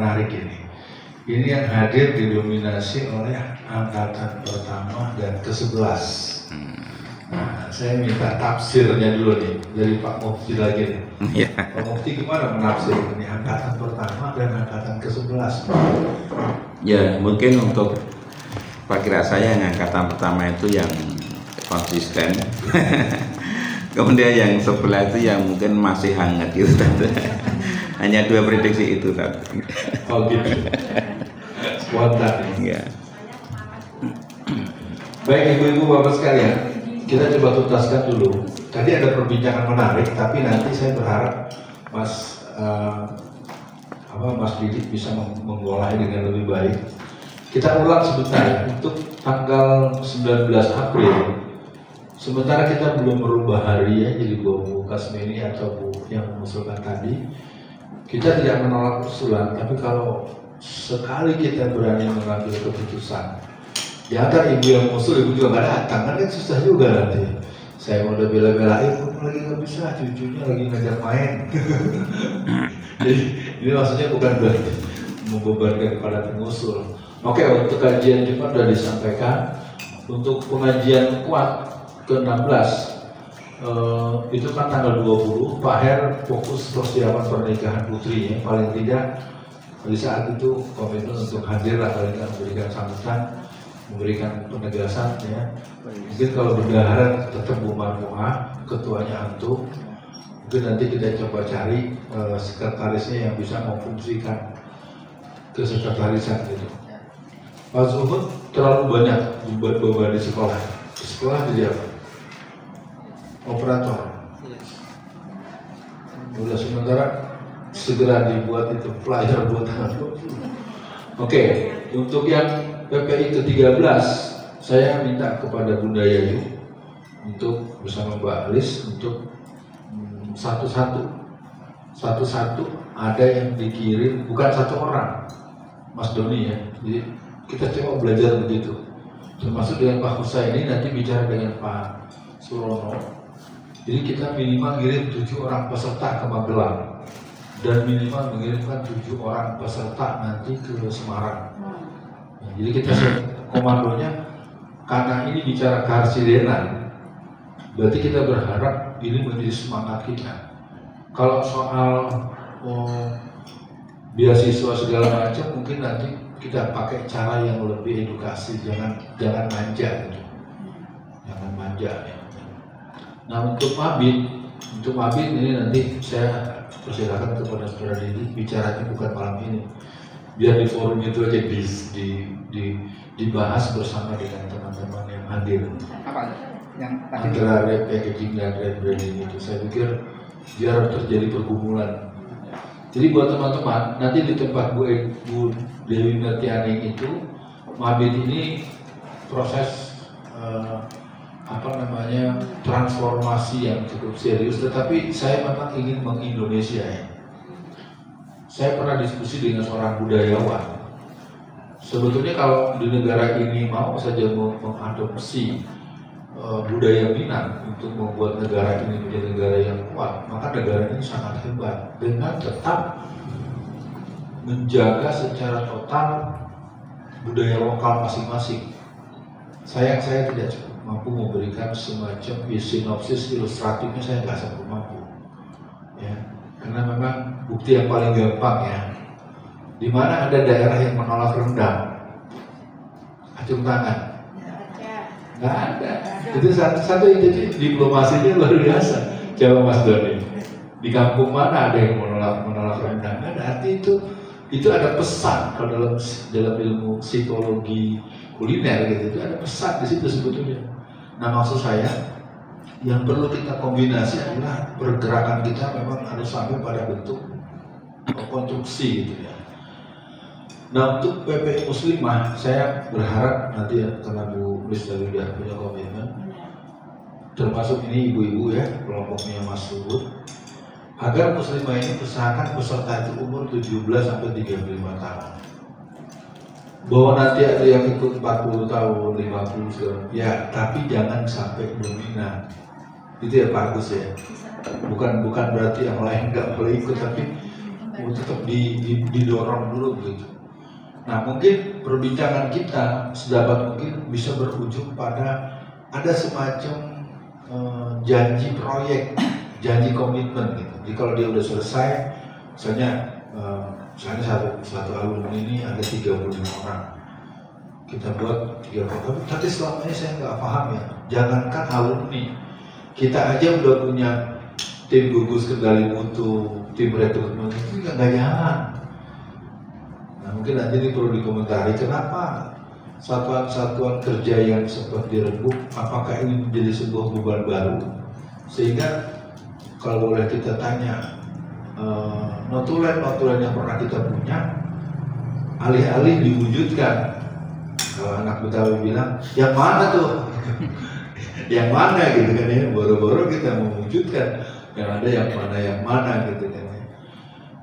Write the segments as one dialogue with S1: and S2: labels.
S1: menarik ini. Ini yang hadir didominasi oleh angkatan pertama dan ke-11. Nah, saya minta tafsirnya dulu nih dari Pak Mufti lagi nih. Pak Mufti gimana menafsir ini angkatan pertama dan angkatan ke-11?
S2: Ya, mungkin untuk perkiraan saya yang angkatan pertama itu yang konsisten. Kemudian yang sebelah itu yang mungkin masih hangat gitu. Hanya dua prediksi itu tadi.
S1: Oh gitu. Spontan
S2: ya.
S1: Baik ibu-ibu bapak sekalian, kita coba tuntaskan dulu. Tadi ada perbincangan menarik, tapi nanti saya berharap Mas Didik bisa menggolahnya dengan lebih baik. Kita ulang sebentar untuk tanggal 19 April. Sementara kita belum merubah hari ya, jadi Bu Kasmini atau Bu yang mengusulkan tadi, kita tidak menolak usulan, tapi kalau sekali kita berani mengambil keputusan, ya kan ibu yang mengusul, ibu juga nggak datang, kan susah juga nanti. Saya mau udah bela-belain, lagi nggak bisa, cucunya lagi ngajak main. Jadi ini maksudnya bukan berarti membebankan kepada pengusul. Oke, untuk kajian cepat sudah disampaikan. Untuk pengajian kuat ke-16 itu kan tanggal 20, Pak Her fokus persiapan pernikahan putrinya. Paling tidak di saat itu komitmen untuk hadir lah, paling tidak memberikan sambutan, memberikan penegasan ya. Mungkin kalau bendahara tetap Bu Marmuah, ketuanya antum. Mungkin nanti kita coba cari sekretarisnya yang bisa memfungsikan kesekretarisan gitu. Pak Zuhud terlalu banyak beban di sekolah. Di sekolah jadi apa? Operator. Udah sementara segera dibuat itu flyer buat anak. Oke, untuk yang PPI ke-13 saya minta kepada Bunda Yayu untuk bersama Mbak Alis untuk satu-satu ada yang dikirim, bukan satu orang, Mas Doni ya. Jadi kita coba belajar begitu. Termasuk dengan Pak Husaini, nanti bicara dengan Pak Surono. Jadi kita minimal kirim 7 orang peserta ke Magelang dan minimal mengirimkan 7 orang peserta nanti ke Semarang. Nah, jadi kita komandonya, karena ini bicara keharsidenan, berarti kita berharap ini menjadi semangat kita. Kalau soal beasiswa segala macam, mungkin nanti kita pakai cara yang lebih edukasi, jangan manja gitu. Jangan manja ya. Nah untuk mabit ini nanti saya persilakan kepada saudara Didi, bicaranya bukan malam ini, biar di forum itu aja dibahas bersama dengan teman-teman yang hadir.
S3: Apa yang
S1: antara rep packaging dan rep branding itu, saya pikir biar terjadi pergumulan. Jadi buat teman-teman, nanti di tempat Bu Dewi Mertianing itu, mabit ini proses transformasi yang cukup serius, tetapi saya memang ingin mengindonesia ya. Saya pernah diskusi dengan seorang budayawan. Sebetulnya kalau di negara ini mau saja mengadopsi budaya Minang untuk membuat negara ini menjadi negara yang kuat, maka negara ini sangat hebat dengan tetap menjaga secara total budaya lokal masing-masing. Sayang saya tidak cukup mampu memberikan semacam sinopsis ilustratifnya, saya nggak sanggup mampu ya, karena memang bukti yang paling gampang ya, di mana ada daerah yang menolak rendang, acung tangan. Nggak ada. Itu satu itu diplomasinya luar biasa. Coba Mas Doni, di kampung mana ada yang menolak rendang? Ada. Arti itu ada pesan kalau dalam ilmu psikologi kuliner gitu, itu ada pesan di situ sebetulnya. Nah maksud saya yang perlu kita kombinasi adalah pergerakan kita memang harus sampai pada bentuk konstruksi gitu ya. Nah untuk PPI Muslimah saya berharap nanti ya, karena Bu Lis tadi sudah punya komitmen, termasuk ini ibu-ibu ya, kelompoknya Mas Subut, agar Muslimah ini usahakan peserta itu umur 17 sampai 35 tahun. Bahwa nanti ada yang ikut 40 tahun, 50 tahun, ya tapi jangan sampai dominan. Itu ya Pak Agus ya. Bukan berarti yang lain nggak boleh ikut, tapi tetap didorong dulu begitu. Nah mungkin perbincangan kita sedapat mungkin bisa berujung pada ada semacam janji proyek, janji komitmen gitu. Jadi kalau dia udah selesai, misalnya satu alumni ini ada 35 orang, kita buat 3 program. Tapi selama ini saya nggak paham ya, jangankan alumni, kita aja udah punya tim gugus kendali mutu, tim rekrutmen itu nggak jalan. Nah mungkin nanti ini perlu dikomentari kenapa satuan-satuan kerja yang sempat dirembuk, apakah ini menjadi sebuah beban baru? Sehingga kalau boleh kita tanya, notulen yang pernah kita punya, alih-alih diwujudkan, kalau anak Betawi bilang, yang mana tuh? Yang mana gitu kan ya, boro-boro kita mewujudkan, yang ada yang mana gitu kan ya.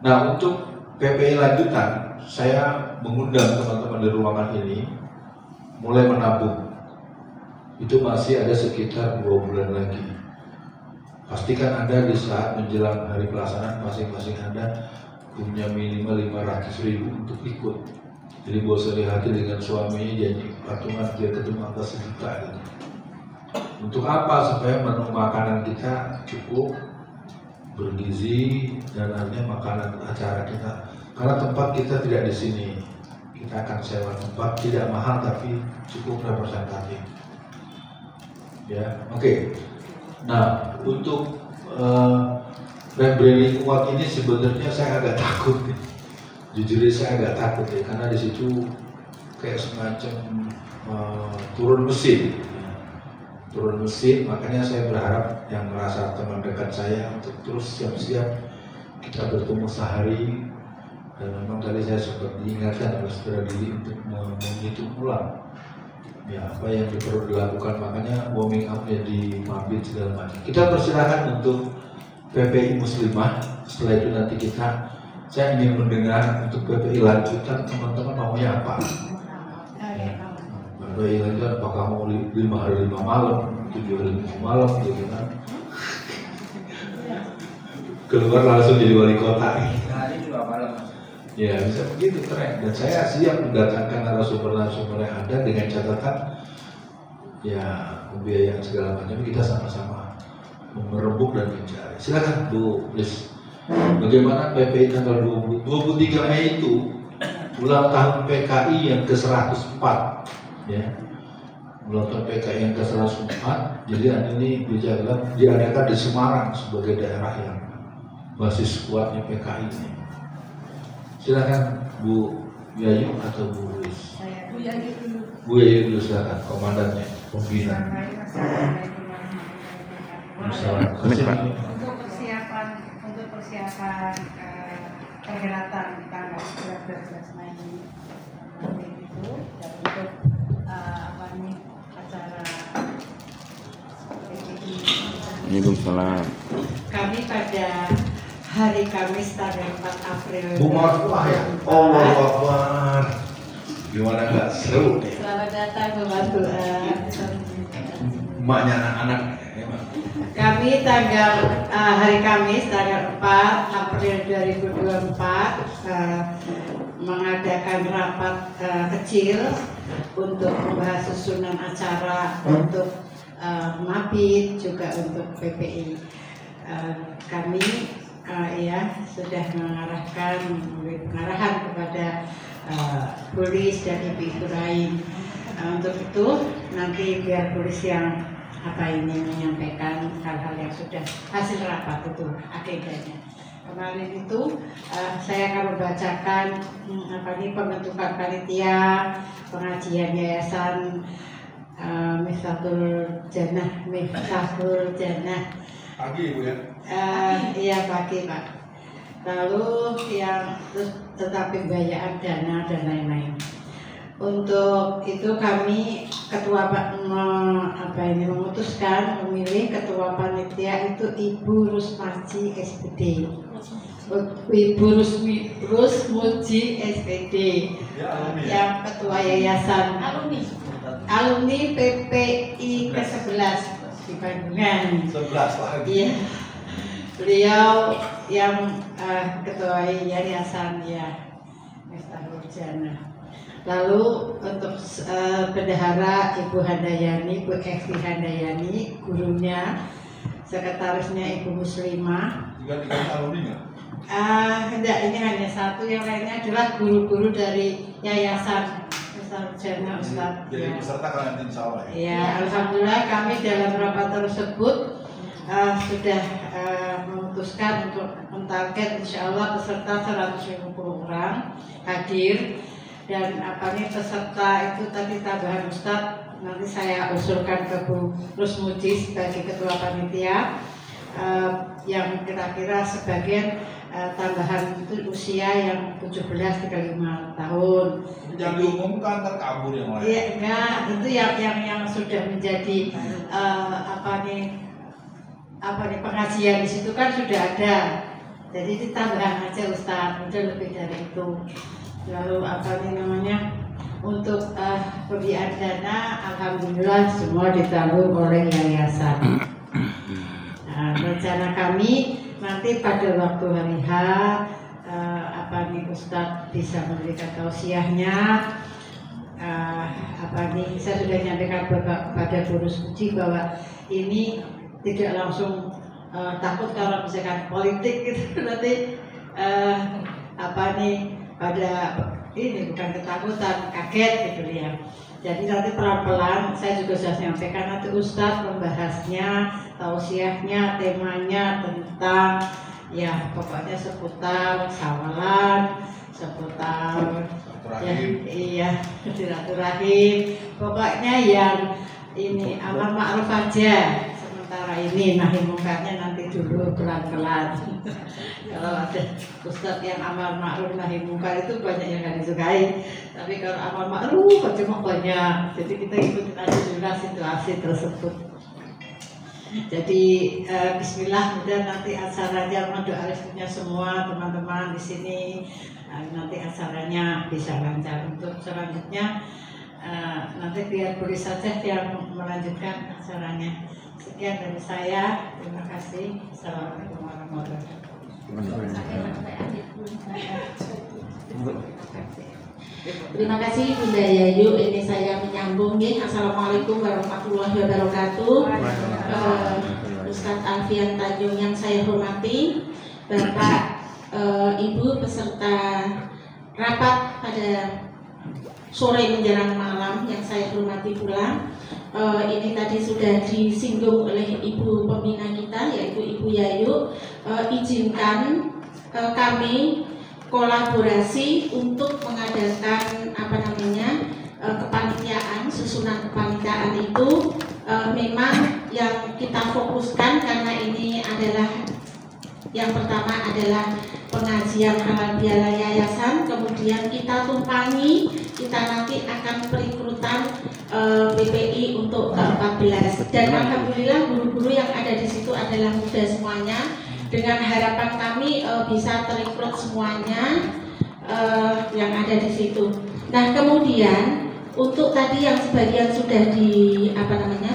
S1: Nah untuk PPI lanjutan, saya mengundang teman-teman di ruangan ini mulai menabung. Itu masih ada sekitar 2 bulan lagi. Pastikan Anda di saat menjelang hari pelaksanaan masing-masing Anda punya minimal 500.000 untuk ikut. Jadi bosan hati dengan suaminya janji patungan dia ketemu angka 1 juta gitu. Untuk apa? Supaya menu makanan kita cukup, bergizi, dan artinya makanan acara kita. Karena tempat kita tidak di sini. Kita akan sewa tempat tidak mahal tapi cukup representatif. Ya, oke. Nah, untuk rebranding kuat ini sebenarnya saya agak takut. Jujur saya agak takut ya, karena di situ kayak semacam turun mesin. Turun mesin, makanya saya berharap yang merasa teman dekat saya untuk terus siap-siap kita bertemu sehari. Dan memang tadi saya sempat diingatkan oleh saudara Dili untuk menghitung ulang ya apa yang perlu dilakukan, makanya warming up ya di mabit segala macam. Kita persilahkan untuk PPI Muslimah. Setelah itu nanti saya ingin mendengar untuk PPI lanjutan teman-teman maunya apa. PPI lanjutan apakah mau 5 hari 5 malam, 7 hari 5 malam gitu kan. Keluar langsung jadi wali kota.
S3: Hari 2 malam.
S1: Ya bisa begitu, keren. Dan saya siap mendatangkan narasumber-narasumber yang ada dengan catatan ya pembiayaan segala macam kita sama-sama merebuk dan mencari. Silakan Bu, please. Bagaimana PPI tanggal 23 Mei itu ulang tahun PKI yang ke-104 ya. Ulang tahun PKI yang ke-104. Jadi ini diadakan di Semarang sebagai daerah yang basis kuatnya PKI ini. Silakan Bu Yayu atau Bu Luis.
S4: Bu Yayu dulu.
S1: Bu Yayu dulu silakan, komandannya, pembina.
S4: Untuk persiapan perhelatan tanggal 12 Mei itu dan untuk acara
S2: Waalaikumsalam.
S4: kami pada hari Kamis tanggal 4 April.
S1: Bu Marfuah ya? Allah Akbar. Gimana nggak seru nih?
S4: Selamat datang Bu Marfuah.
S1: Emaknya anak-anak.
S4: Kami hari Kamis tanggal 4 April 2024 mengadakan rapat kecil untuk membahas susunan acara untuk Mabit juga untuk PPI. Kami sudah memberi pengarahan kepada Polis dan ibu-ibu lain. Untuk itu nanti biar Polis yang ini menyampaikan hal-hal yang sudah hasil rapat itu agendanya. Kemarin itu saya akan membacakan pembentukan panitia pengajian yayasan Miftahul Jannah.
S1: Pagi Bu ya?
S4: Iya pagi Pak. Lalu tentang pembiayaan dana dan lain-lain. Untuk itu kami ketua memutuskan memilih ketua panitia itu Ibu Rusmaji SPD. Ibu Rusmuji SPD yang ketua yayasan alumni PPI ke-11 di Bandungan.
S1: 11 lagi.
S4: Iya. Beliau yang ketua yayasan ya Miftahul Jannah. Lalu untuk bendahara Ibu Handayani, Bu Ekti Handayani, gurunya, sekretarisnya Ibu Muslimah.
S1: Juga alumni nggak?
S4: Enggak, ini hanya satu, yang lainnya adalah guru-guru dari yayasan Miftahul Jannah Ustaz.
S1: Jadi peserta kalian insya Allah ya?
S4: Ya, alhamdulillah kami dalam rapat tersebut sudah memutuskan untuk mentarget insya Allah peserta 150 orang hadir. Dan peserta itu tadi tambahan Ustadz, nanti saya usulkan ke Bu Rusmuji sebagai ketua panitia, yang kira-kira sebagian tambahan itu usia yang 17-35 tahun.
S1: Yang diumumkan terkabur yang lain.
S4: Iya, enggak, itu yang sudah menjadi pengajian di situ kan sudah ada. Jadi itu tambahan aja Ustadz, udah lebih dari itu. Lalu untuk pembiayaan dana, alhamdulillah semua ditanggung oleh yayasan. Nah, rencana kami nanti pada waktu hari H, Ustadz bisa memberikan tausiahnya. Saya sudah menyampaikan kepada Bu Rusmuji bahwa ini tidak langsung takut kalau misalkan politik gitu nanti pada ini bukan ketakutan, kaget gitu ya. Jadi nanti pelan-pelan saya juga sudah menyampaikan nanti Ustadz membahasnya, tausiahnya, temanya tentang ya pokoknya seputar sawalan, seputar silaturahim, pokoknya yang ini amar ma'ruf aja. Sementara ini nahi mungkarnya nanti dulu pelan-pelan. Kalau ada Ustadz yang amar ma'ruf nahi mungkar itu banyak yang nggak disukai. Tapi kalau amar ma'ruf cuma banyak. Jadi kita ikutin aja dulu situasi tersebut. Jadi Bismillah, mudah nanti acaranya doa restunya semua teman-teman di sini. Nanti acaranya bisa lancar. Untuk selanjutnya nanti biar boleh saja yang melanjutkan acaranya. Sekian dari saya, terima kasih. Assalamualaikum warahmatullahi wabarakatuh.
S3: Terima kasih Bunda Yayu. Ini saya menyambung nih. Assalamualaikum warahmatullahi wabarakatuh. Ustadz Alfian Tanjung yang saya hormati, Bapak, Ibu peserta rapat pada sore menjelang malam yang saya hormati pula. Ini tadi sudah disinggung oleh Ibu pembina kita, yaitu Ibu Yayu. Izinkan kami kolaborasi untuk mengadakan kepanitiaan, susunan kepanitiaan itu memang yang kita fokuskan karena ini adalah yang pertama adalah pengajian halal bihalal yayasan, kemudian kita tumpangi, kita nanti akan perekrutan BPI untuk ke-14 dan alhamdulillah guru-guru yang ada di situ adalah muda semuanya. Dengan harapan kami bisa terekrut semuanya yang ada di situ. Nah kemudian untuk tadi yang sebagian sudah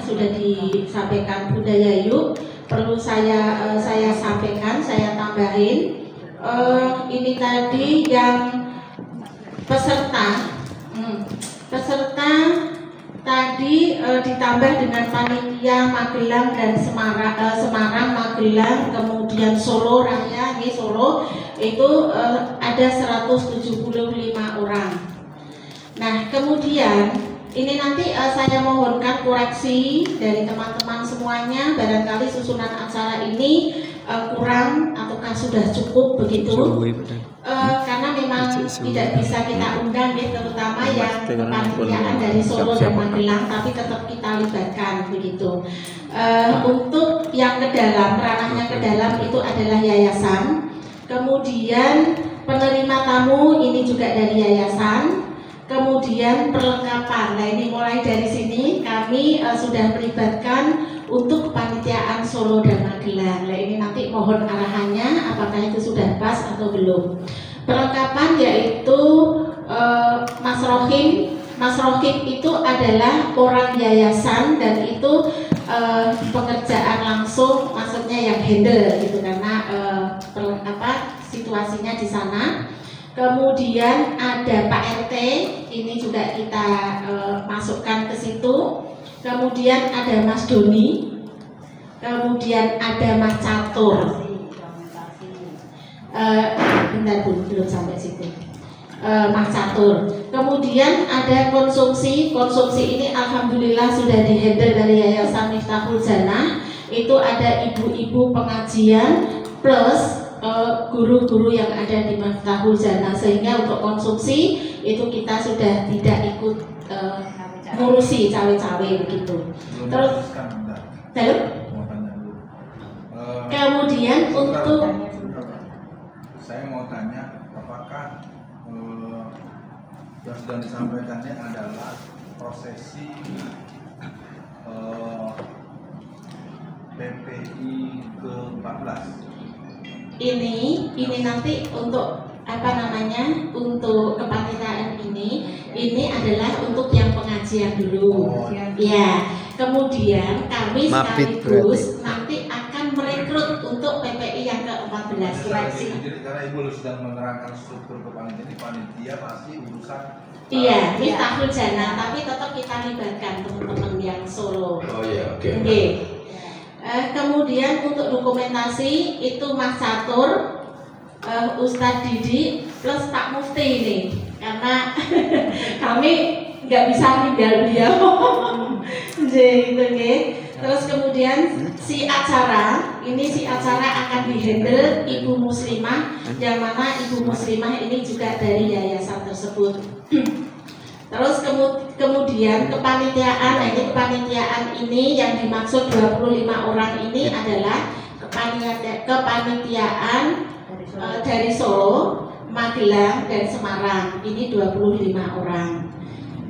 S3: sudah disampaikan Bunda Yayu, perlu saya sampaikan, saya tambahin. Ini tadi yang peserta tadi ditambah dengan panitia Magelang dan Semarang, Magelang, kemudian Solo Raya, ini Solo itu ada 175 orang. Nah kemudian ini nanti saya mohonkan koreksi dari teman-teman semuanya, barangkali susunan acara ini kurang ataukah sudah cukup begitu, karena memang tidak bisa kita undang ya, terutama yang kepanitiaan dari Solo dan Magelang, tapi tetap kita libatkan begitu. Untuk yang ke dalam, ranahnya ke dalam itu adalah yayasan, kemudian penerima tamu ini juga dari yayasan. Kemudian perlengkapan, nah ini mulai dari sini kami sudah melibatkan untuk kepanitiaan Solo dan Magelang. Nah ini nanti mohon arahannya apakah itu sudah pas atau belum. Perlengkapan yaitu Mas Rohim itu adalah orang yayasan dan itu pengerjaan langsung, maksudnya yang handle gitu, karena situasinya di sana. Kemudian ada Pak RT, ini juga kita masukkan ke situ. Kemudian ada Mas Doni, kemudian ada Mas Catur. Bentar Bu, belum sampai situ. Mas Catur. Kemudian ada konsumsi ini alhamdulillah sudah dihandle dari Yayasan Miftahul Jannah. Itu ada ibu-ibu pengajian plus guru-guru yang ada di Miftahul Jannah, sehingga untuk konsumsi itu kita sudah tidak ikut ngurusi cawe-cawe begitu. Terus kemudian untuk
S5: saya mau tanya, apakah yang sedang disampaikannya adalah prosesi PPI ke-14?
S3: Ini nanti untuk apa namanya, untuk kepanitiaan ini adalah untuk yang pengajian dulu. Ya, kemudian kami sekaligus nanti akan merekrut untuk PPI yang ke-14 seleksi.
S5: Jadi karena Ibu sedang menerangkan struktur kepanitiaan, di panitia pasti urusan
S3: iya, Miftahul Jannah, tapi tetap kita libatkan teman-teman yang Solo.
S1: Oh iya, oke.
S3: Kemudian untuk dokumentasi itu Mas Catur, Ustadz Didi plus Pak Mufti ini, karena kami nggak bisa tinggal beliau. Gitu. Terus kemudian si acara akan dihandle Ibu Muslimah, yang mana Ibu Muslimah ini juga dari yayasan tersebut. Terus kemudian kepanitiaan, kepanitiaan ini yang dimaksud 25 orang ini adalah kepanitiaan dari Solo, Magelang, dan Semarang. Ini 25 orang.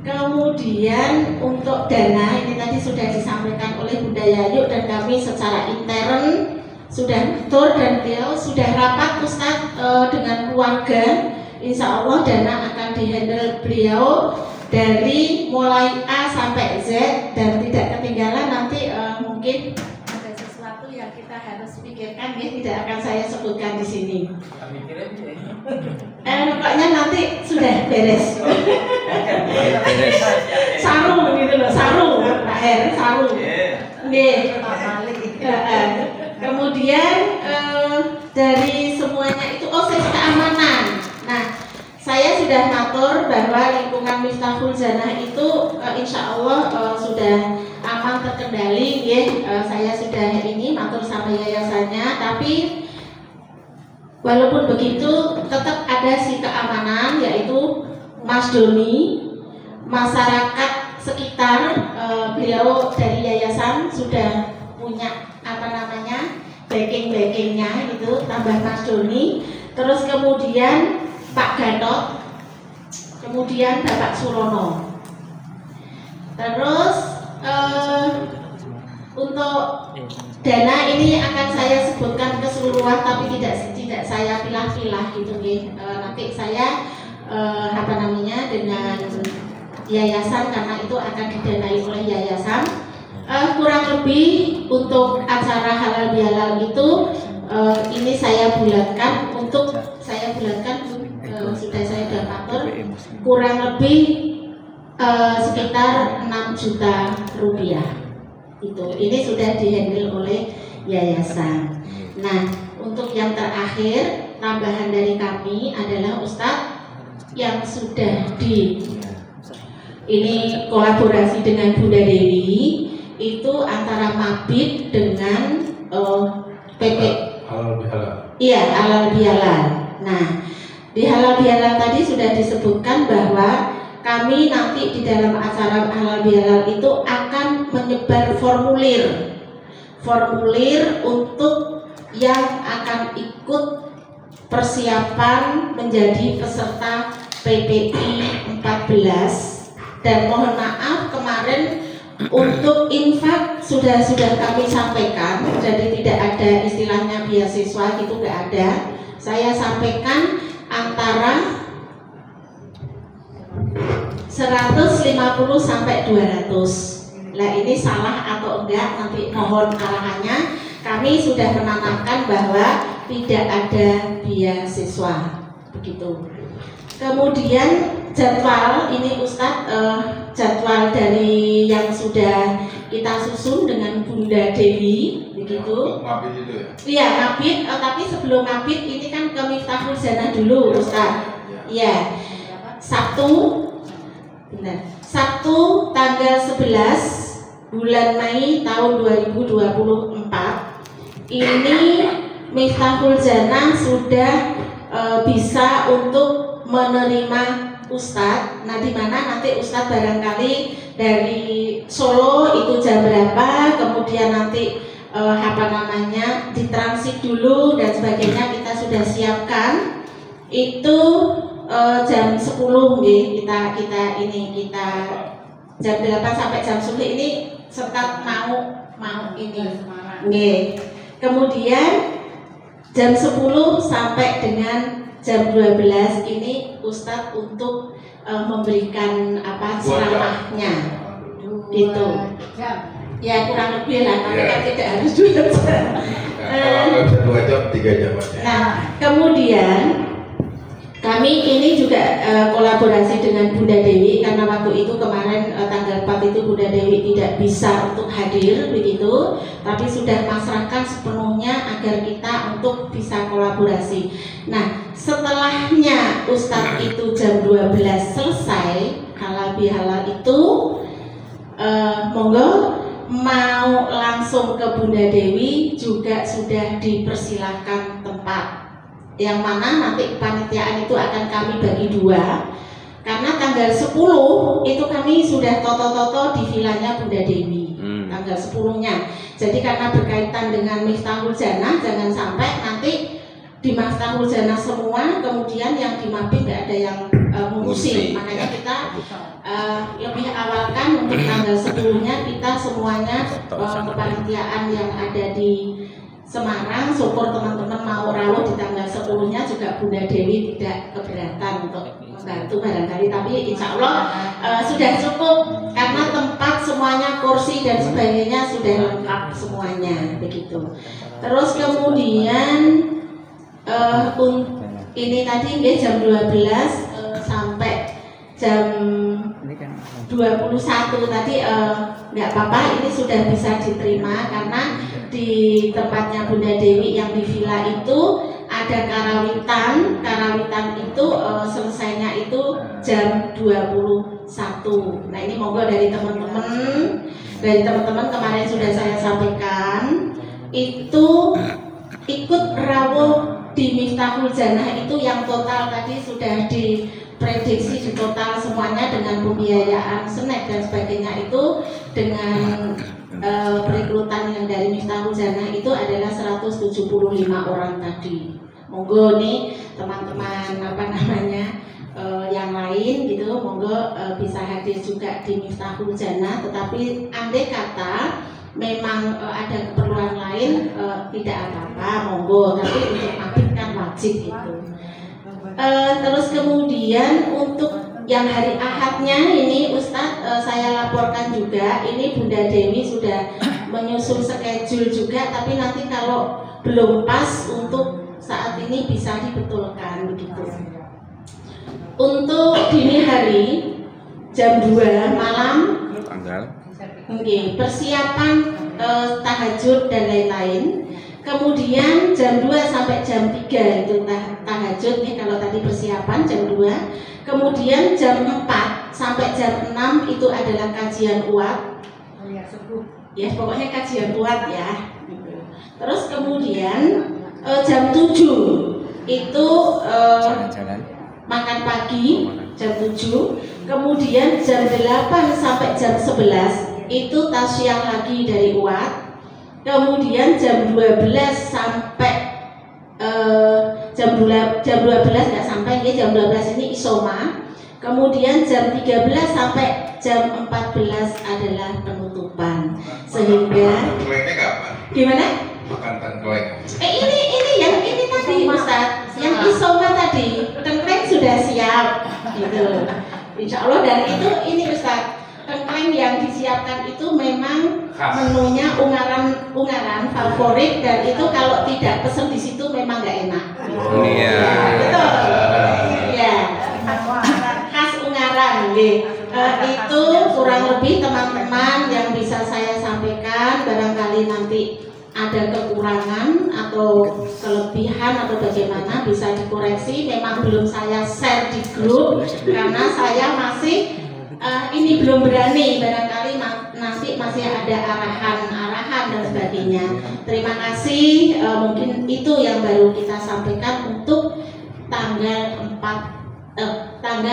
S3: Kemudian untuk dana ini tadi sudah disampaikan oleh Bunda Yayu, dan kami secara intern sudah tur dan beliau sudah rapat Ustadz dengan keluarga. Insya Allah dana akan dihandle beliau dari mulai A sampai Z, dan tidak ketinggalan nanti mungkin ada sesuatu yang kita harus pikirkan, ya tidak akan saya sebutkan di sini. Pokoknya nanti sudah beres. Sarung begitu loh, sarung, Pak R, sarung. Kemudian dari semuanya itu, sesi keamanan. Nah, saya sudah ngatur bahwa lingkungan Miftahul Jannah itu insya Allah sudah aman terkendali, ya. Saya sudah ngatur sama yayasannya, tapi walaupun begitu tetap ada si keamanan, yaitu Mas Doni, masyarakat sekitar, beliau dari yayasan sudah punya backing-backingnya gitu, tambah Mas Doni, terus kemudian Pak Gatot, kemudian Bapak Surono. Terus untuk dana ini akan saya sebutkan keseluruhan, tapi tidak saya pilah-pilah gitu, nanti saya dengan yayasan, karena itu akan didanai oleh yayasan. Kurang lebih untuk acara halal bihalal itu ini saya bulatkan sudah saya atur kurang lebih sekitar 6 juta rupiah. Ini sudah dihandle oleh yayasan. Nah, untuk yang terakhir tambahan dari kami adalah Ustadz yang sudah ini kolaborasi dengan Bunda Dewi, itu antara Mabit dengan PP
S1: halal bihalal.
S3: Iya, halal bihalal. Nah, di halal bihalal tadi sudah disebutkan bahwa kami nanti di dalam acara halal bihalal itu akan menyebar formulir untuk yang akan ikut persiapan menjadi peserta PPI 14. Dan mohon maaf kemarin untuk infak sudah kami sampaikan, jadi tidak ada istilahnya beasiswa gitu, nggak ada. Saya sampaikan antara 150 sampai 200. Nah, ini salah atau enggak nanti mohon arahannya. Kami sudah menanamkan bahwa tidak ada beasiswa begitu. Kemudian jadwal ini Ustadz, jadwal dari yang sudah kita susun dengan Bunda Dewi begitu.
S1: Mabit itu ya?
S3: Iya, mabit, tapi sebelum mabit ini kan ke Miftahul Janah dulu Ustadz. Iya. Sabtu, benar. Sabtu tanggal 11 bulan Mei tahun 2024 ini Miftahul Janah sudah bisa untuk menerima Ustadz. Nah, di mana nanti Ustadz barangkali dari Solo itu jam berapa, kemudian nanti ditransit dulu dan sebagainya kita sudah siapkan. Itu jam 10 kita jam 8 sampai jam 10 ini serta mau ini. Nggih. Kemudian jam 10 sampai dengan jam 12 ini Ustadz untuk memberikan ceramahnya gitu. Ya kurang lebih lah, tapi kan tidak harus 2 jam.
S1: Kalau bisa 2 jam, 3 jam aja.
S3: Nah, kemudian kami ini juga kolaborasi dengan Bunda Dewi karena waktu itu kemarin tanggal 4 itu Bunda Dewi tidak bisa untuk hadir begitu, tapi sudah pasrahkan sepenuhnya agar kita untuk bisa kolaborasi. Nah, setelahnya Ustadz itu jam 12 selesai halal bihalal itu monggo mau langsung ke Bunda Dewi juga sudah dipersilahkan tempat. Yang mana nanti kepanitiaan itu akan kami bagi 2 karena tanggal 10 itu kami sudah toto-toto di vilanya Bunda Dewi tanggal 10-nya. Jadi karena berkaitan dengan Miftahul Janah, jangan sampai nanti di Miftahul Janah semua kemudian yang di Mabit nggak ada yang mengungsi. Makanya kita lebih awalkan untuk tanggal 10-nya kita semuanya kepanitiaan yang ada di Semarang, syukur teman-teman mau rawuh di tanggal 10-nya juga Bunda Dewi tidak keberatan untuk membantu barangkali, tapi insya Allah sudah cukup karena tempat semuanya, kursi dan sebagainya sudah lengkap semuanya begitu. Terus kemudian ini tadi jam 12 sampai jam 21 tadi nggak apa-apa, ini sudah bisa diterima karena di tempatnya Bunda Dewi yang di villa itu ada karawitan itu selesainya itu jam 21. Nah ini monggo dari teman-teman kemarin sudah saya sampaikan itu ikut rawuh di Miftahul Janah itu yang total tadi sudah diprediksi di total semuanya dengan pembiayaan snack dan sebagainya itu dengan perekrutan yang dari Miftahul Janah itu adalah 175 orang tadi. Monggo nih teman-teman yang lain gitu, monggo bisa hadir juga di Miftahul Janah. Tetapi andai kata memang ada keperluan lain tidak apa-apa, monggo. Tapi untuk mabit kan wajib itu. Terus kemudian untuk yang hari Ahadnya ini Ustadz saya laporkan juga, ini Bunda Dewi sudah menyusun schedule juga, tapi nanti kalau belum pas untuk saat ini bisa dibetulkan begitu. Untuk dini hari jam 2 malam persiapan tahajud dan lain-lain. Kemudian jam 2 sampai jam 3 itu tahajud nih kalau tadi persiapan jam 2. Kemudian jam 4 sampai jam 6 itu adalah kajian UAT. Ya pokoknya kajian UAT ya. Terus kemudian jam 7 itu makan pagi jam 7. Kemudian jam 8 sampai jam 11 itu tasyah lagi dari UAT. Kemudian jam 12 sampai jam 12 nggak sampai ya, jam 12 ini isoma. Kemudian jam 13 sampai jam 14 adalah penutupan. Sehingga gimana?
S1: Makan tengkleng.
S3: Ini tadi Ustadz, yang isoma tadi, tengkleng sudah siap gitu. Insya Allah dan itu ini Ustadz tengkleng yang disiapkan itu memang
S1: Khas.
S3: menunya ungaran favorit, dan itu kalau tidak pesen di situ memang nggak enak.
S2: Iya.
S3: Betul. Ya. Khas Ungaran, nggih. Itu kurang lebih teman-teman yang bisa saya sampaikan. Barangkali nanti ada kekurangan atau kelebihan atau bagaimana bisa dikoreksi. Memang belum saya share di grup karena saya masih ini belum berani. Barangkali nanti masih ada arahan dan sebagainya. Terima kasih. Mungkin itu yang baru kita sampaikan untuk tanggal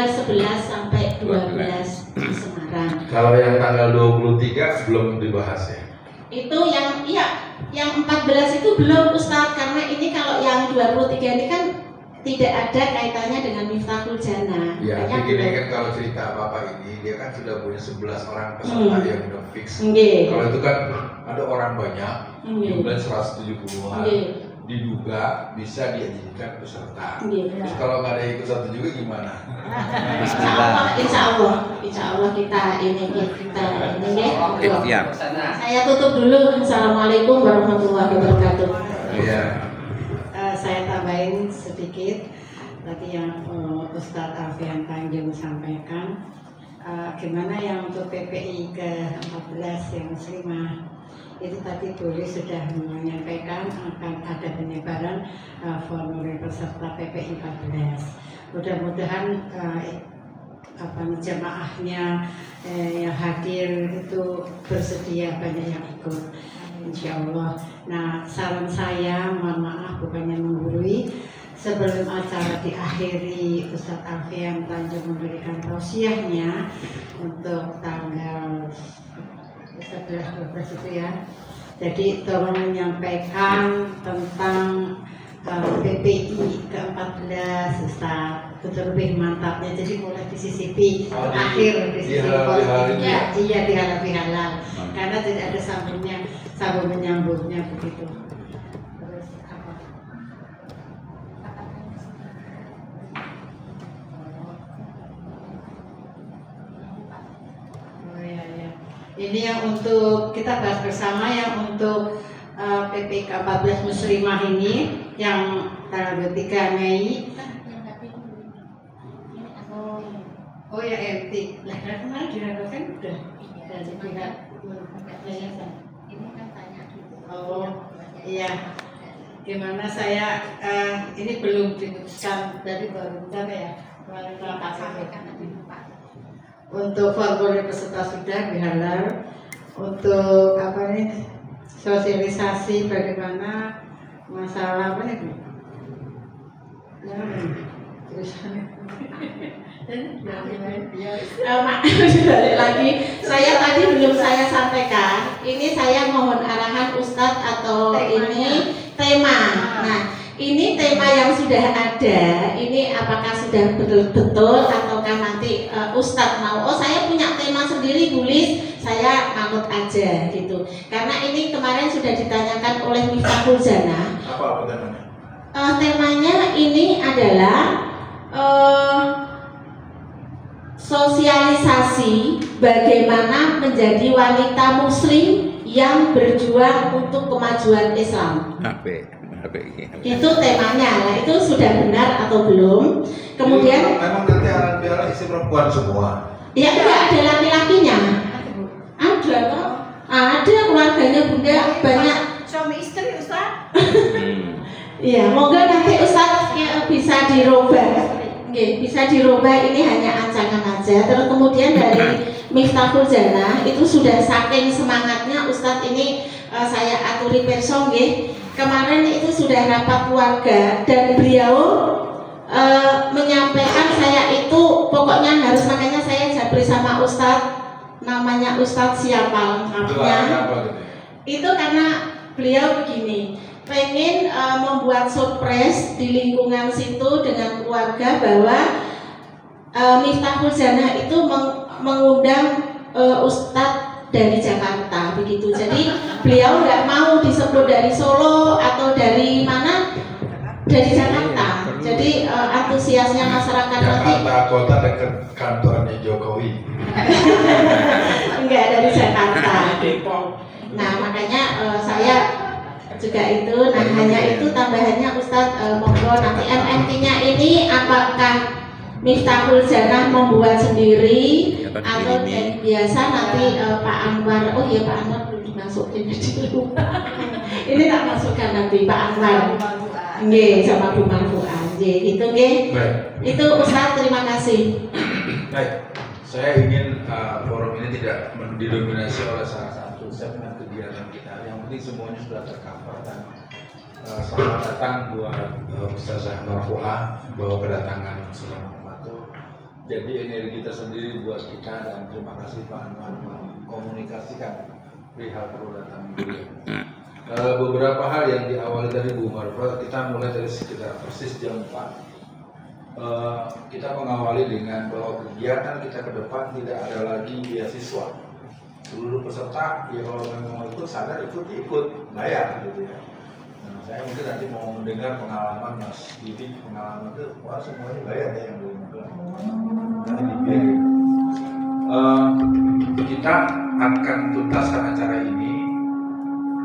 S3: 11 sampai 12 di Semarang.
S1: Kalau yang tanggal 23 belum dibahas ya?
S3: Itu yang 14 itu belum Ustadz, karena ini kalau yang 23 ini kan tidak ada kaitannya dengan Miftahul Jannah.
S1: Ya,
S3: Makanya
S1: begini
S3: belum.
S1: kan kalau cerita Bapak ini, dia kan sudah punya 11 orang peserta yang udah fix.
S3: Nggih.
S1: Kalau itu kan ada orang banyak,
S3: Nggih.
S1: jumlah 170-an,
S3: Nggih.
S1: diduga bisa diizinkan peserta.
S3: Nggih.
S1: Terus kalau nggak ada ikut satu juga gimana?
S3: Insya Allah kita ini ya.
S2: Ikhtiar.
S3: Saya tutup dulu. Assalamualaikum warahmatullahi wabarakatuh.
S1: Iya.
S4: Saya tambahin sedikit tadi yang Ustadz Alfian Tanjung sampaikan, gimana yang untuk PPI ke-14 yang muslimah itu tadi boleh sudah menyampaikan akan ada penyebaran formulir peserta PPI 14. Mudah-mudahan jamaahnya yang hadir itu bersedia, banyak yang ikut, insya Allah. Nah, saran saya, mohon maaf bukannya menggurui, sebelum acara diakhiri Ustadz Alfian Tanjung memberikan tausiahnya untuk tanggal 11-12 itu ya. Jadi tolong menyampaikan tentang PPI ke-14 Ustaz, itu lebih mantapnya. Jadi mulai disisipi akhir disisipi politiknya, iya di halal, karena tidak ada sambung menyambungnya begitu. Terus apa? Oh ya ya. Ini yang untuk kita bahas bersama, yang untuk PPI ke-14 muslimah ini yang tanggal 23 Mei. Oh ya MT. Lah kemarin diragukan udah dari pihak yayasan.
S3: Ini kan tanya dulu.
S4: Oh iya. Gimana saya ini belum diputuskan dari baru ya. Untuk formulir peserta sudah dihalal. Untuk apa nih? Sosialisasi bagaimana masalah apa nih?
S3: Balik lagi, saya tadi belum saya sampaikan. Ini saya mohon arahan Ustadz atau ini tema. Nah, ini tema yang sudah ada. Ini apakah sudah betul-betul ataukah nanti Ustadz mau? Oh, saya punya tema sendiri, tulis. Saya manut aja gitu. Karena ini kemarin sudah ditanyakan oleh Miftahul Jannah.
S1: Apa temanya?
S3: Temanya ini adalah sosialisasi bagaimana menjadi wanita muslim yang berjuang untuk kemajuan Islam. Itu temanya. Nah, itu sudah benar atau belum? Kemudian
S1: memang nanti alat biara isi perempuan semua.
S3: Ya enggak, ada laki-lakinya. Ada kok. Ada, keluarganya Bunda banyak.
S4: Suami istri Ustaz.
S3: Iya, moga nanti Ustaz bisa dirubah. Oke, bisa dirubah, ini hanya ancaman aja. Terus kemudian dari Miftahul Jannah itu sudah saking semangatnya Ustadz ini saya aturi perso nggih. Kemarin itu sudah rapat keluarga dan beliau menyampaikan saya itu pokoknya harus, makanya saya japri sama Ustadz, namanya Ustadz siapa lengkapnya. Itu karena beliau begini, pengen membuat surprise di lingkungan situ dengan keluarga bahwa Miftahul Jannah itu mengundang Ustadz dari Jakarta begitu. Jadi beliau nggak mau disebut dari Solo atau dari mana, dari Jakarta. Jadi antusiasnya masyarakat nanti.
S1: Jakarta kota dekat kantornya Jokowi.
S3: Enggak, dari Jakarta. Nah makanya saya juga itu, nah hanya itu tambahannya Ustadz, monggo nanti MMT-nya ini apakah Miftahul Jannah membuat sendiri atau biasa nanti Pak Anwar, oh iya Pak Anwar belum dimasukin dulu. Ini tak masukkan nanti Pak Anwar. Nggih, sama Bu Marfuah. Nggih, itu nggih. Itu Ustaz, terima kasih.
S1: Baik, saya ingin forum ini tidak didominasi oleh salah satu segmen kegiatan kita. Yang penting semuanya sudah tercover dan selamat datang buat Ustazah Marfuah bahwa kedatangan Ustazah Marfuah. Jadi energi tersendiri buat kita dan terima kasih Pak Anwar mengkomunikasikan perihal perlu datang beliau. Beberapa hal yang diawali dari Bu Marfuah, kita mulai dari sekitar persis jam 4. Kita mengawali dengan bahwa kegiatan kita ke depan tidak ada lagi beasiswa. Seluruh peserta, ya kalau memang ikut sadar ikut bayar gitu ya. Nah, saya mungkin nanti mau mendengar pengalaman Mas Didi, pengalaman itu, wah semuanya bayar ya yang belum nanti dibiayai. Kita akan tuntaskan acara ini.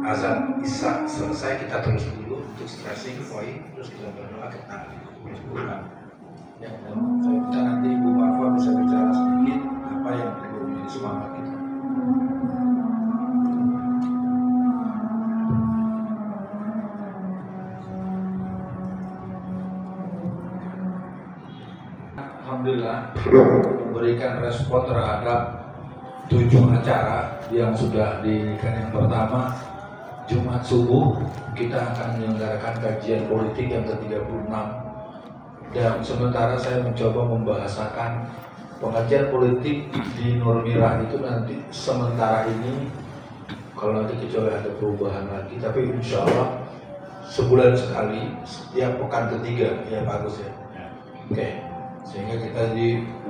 S1: Azan Isya selesai, kita terus dulu untuk stressing point, terus kita berdoa kita pulang. Ya, dan kita nanti Bu Marfuah bisa bicara sedikit apa yang perlu menjadi semangat kita. Alhamdulillah memberikan respon terhadap 7 acara yang sudah dinikan. Yang pertama, Jumat subuh kita akan menyelenggarakan kajian politik yang ke-36, dan sementara saya mencoba membahasakan pengajian politik di Nur Mirah itu nanti sementara ini, kalau nanti kecuali ada perubahan lagi, tapi insya Allah sebulan sekali setiap pekan ketiga ya Pak Agus ya. Oke, sehingga kita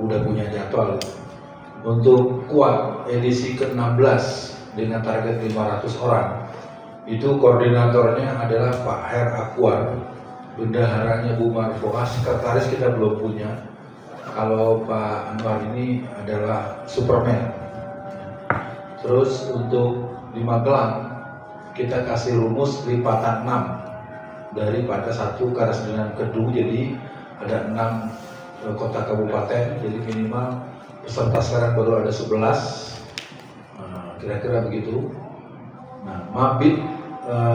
S1: udah punya jadwal untuk kuat edisi ke-16 dengan target 500 orang. Itu koordinatornya adalah Pak Her Akwar, bendaharanya Bu Marfuah, sekretaris kita belum punya. Kalau Pak Anwar ini adalah Superman. Terus untuk di Magelang kita kasih rumus lipatan 6 daripada 1 Karas dengan Kedung, jadi ada 6 kota kabupaten, jadi minimal peserta sekarang baru ada 11, kira-kira begitu. Nah, Mabit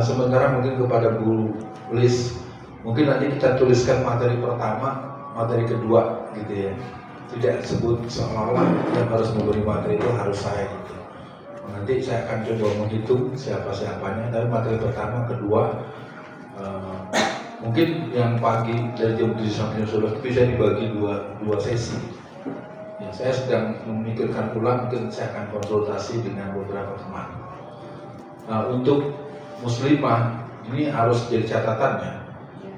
S1: sementara mungkin kepada Bu Lis, mungkin nanti kita tuliskan materi pertama, materi kedua gitu ya. Tidak sebut seolah-olah yang harus memberi materi itu harus saya gitu. Nanti saya akan coba menghitung siapa-siapanya, tapi materi pertama, kedua, mungkin yang pagi dari jam 7 sampai jam 11 bisa dibagi dua sesi. Ya, saya sedang memikirkan ulang, mungkin saya akan konsultasi dengan beberapa teman. Nah, untuk muslimah ini harus jadi catatannya,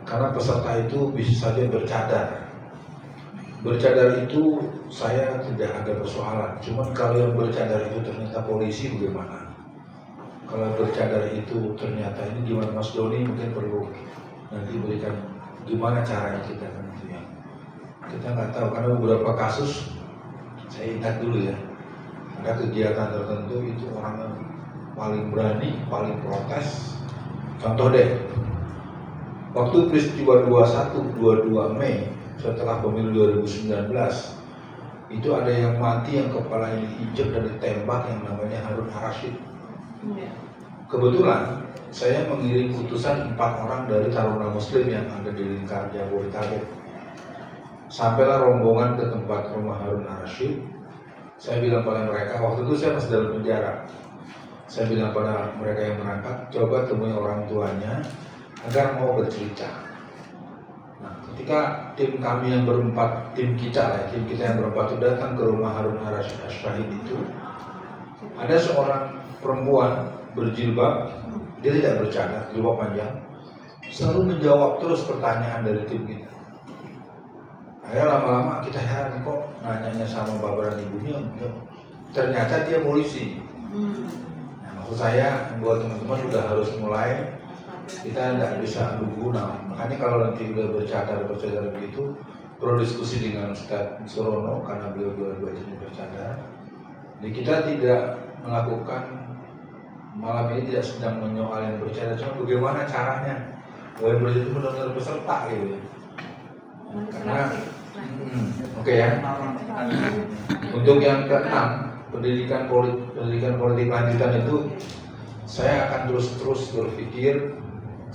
S1: karena peserta itu bisa saja bercadar. Bercadar itu saya tidak ada persoalan, cuman kalau yang bercadar itu ternyata polisi bagaimana? Kalau bercadar itu ternyata ini gimana, Mas Doni mungkin perlu nanti berikan gimana caranya kita kan itu ya. Kita nggak tahu, karena beberapa kasus saya ingat dulu ya, ada kegiatan tertentu itu orang yang paling berani, paling protes. Contoh deh, waktu peristiwa 21-22 Mei setelah pemilu 2019 itu ada yang mati, yang kepalanya diinjek dan ditembak, yang namanya Harun Ar-Rasyid. Kebetulan saya mengirim utusan 4 orang dari Taruna Muslim yang ada di lingkar Jabodetabek. Sampailah rombongan ke tempat rumah Harun Ar-Rasyid. Saya bilang pada mereka, waktu itu saya masih dalam penjara. Saya bilang pada mereka yang berangkat, coba temui orang tuanya agar mau bercerita. Nah, ketika tim kami yang berempat, tim kita yang berempat itu datang ke rumah Harun Ar-Rasyid As-Syahid itu, ada seorang perempuan berjilbab, dia tidak bercadar, jilbab panjang, selalu menjawab terus pertanyaan dari tim kita. Akhirnya lama-lama kita heran, kok nanyanya sama bapak dan ibunya, ternyata dia polisi. Nah, maksud saya buat teman-teman sudah harus mulai, kita tidak bisa nunggu. Nah, makanya kalau nanti udah bercadar begitu, perlu diskusi dengan Ustadz Surono karena beliau dua-dua ini bercadar. Jadi kita tidak melakukan malam ini tidak sedang menyoal yang berbicara, cuma bagaimana caranya bahwa berbicara itu benar-benar peserta gitu. Karena oke ya. Untuk yang keenam, pendidikan politik lanjutan itu saya akan terus berpikir.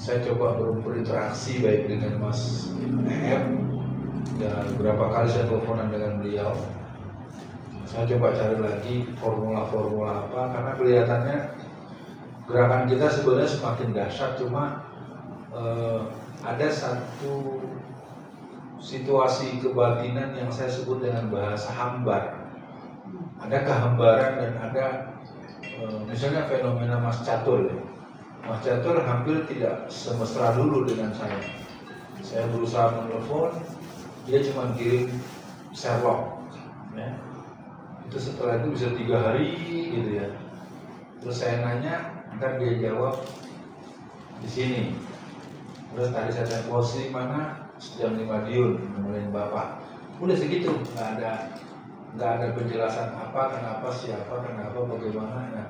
S1: Saya coba berinteraksi baik dengan Mas EM dan beberapa kali saya teleponan dengan beliau. Saya coba cari lagi formula-formula apa, karena kelihatannya gerakan kita sebenarnya semakin dahsyat, cuma ada satu situasi kebatinan yang saya sebut dengan bahasa hambar. Ada kehambaran dan ada misalnya fenomena Mas Catur. Mas Catur hampir tidak semesra dulu dengan saya. Saya berusaha menelepon, dia cuma kirim Sherlock, ya. Itu setelah itu bisa 3 hari gitu ya. Terus saya nanya, ntar dia jawab di sini. Terus tadi saya tanya posisi mana, jam 5 Madiun nemenin bapak. Udah segitu, nggak ada penjelasan apa, kenapa, siapa, kenapa, bagaimana. Nah,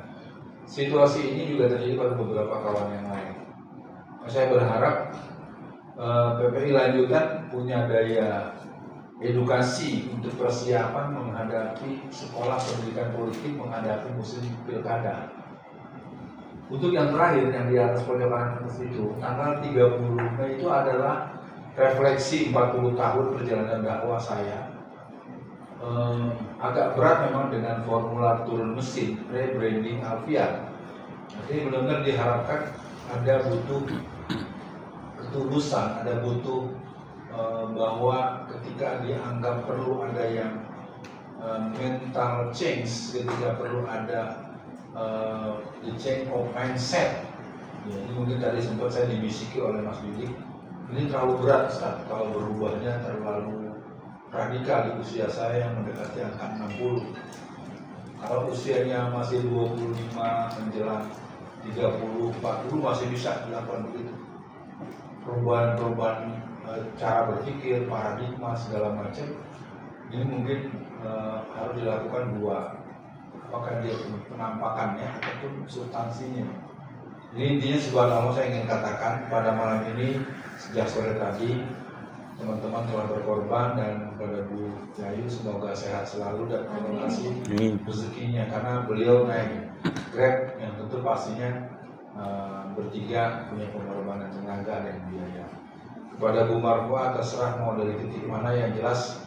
S1: situasi ini juga terjadi pada beberapa kawan yang lain. Saya berharap PPI lanjutan punya daya edukasi untuk persiapan menghadapi sekolah pendidikan politik menghadapi musim pilkada. Untuk yang terakhir yang di atas pojokan atas itu, tanggal 30 Mei itu adalah refleksi 40 tahun perjalanan dakwah saya. Agak berat memang dengan formula turun mesin, rebranding Alfian. Jadi benar-benar diharapkan ada butuh ketulusan, ada butuh bahwa ketika dianggap perlu ada yang mental change, ketika perlu ada the change of mindset. Ya, ini mungkin tadi sempat saya dibisiki oleh Mas Didik, ini terlalu berat Ustaz, kalau berubahnya terlalu radikal di usia saya yang mendekati angka 60. Kalau usianya masih 25 menjelang 30, 40 masih bisa dilakukan begitu. Perubahan cara berpikir, paradigma segala macam ini mungkin harus dilakukan dua. Apakah dia penampakannya ataupun substansinya. Jadi intinya subhanallah saya ingin katakan pada malam ini sejak sore tadi teman-teman telah berkorban, dan kepada Bu Yayu semoga sehat selalu dan terima rezekinya, karena beliau naik Grab yang tentu pastinya bertiga punya pengorbanan tenaga dan biaya. Kepada Bu Marwa terserah mau dari titik mana, yang jelas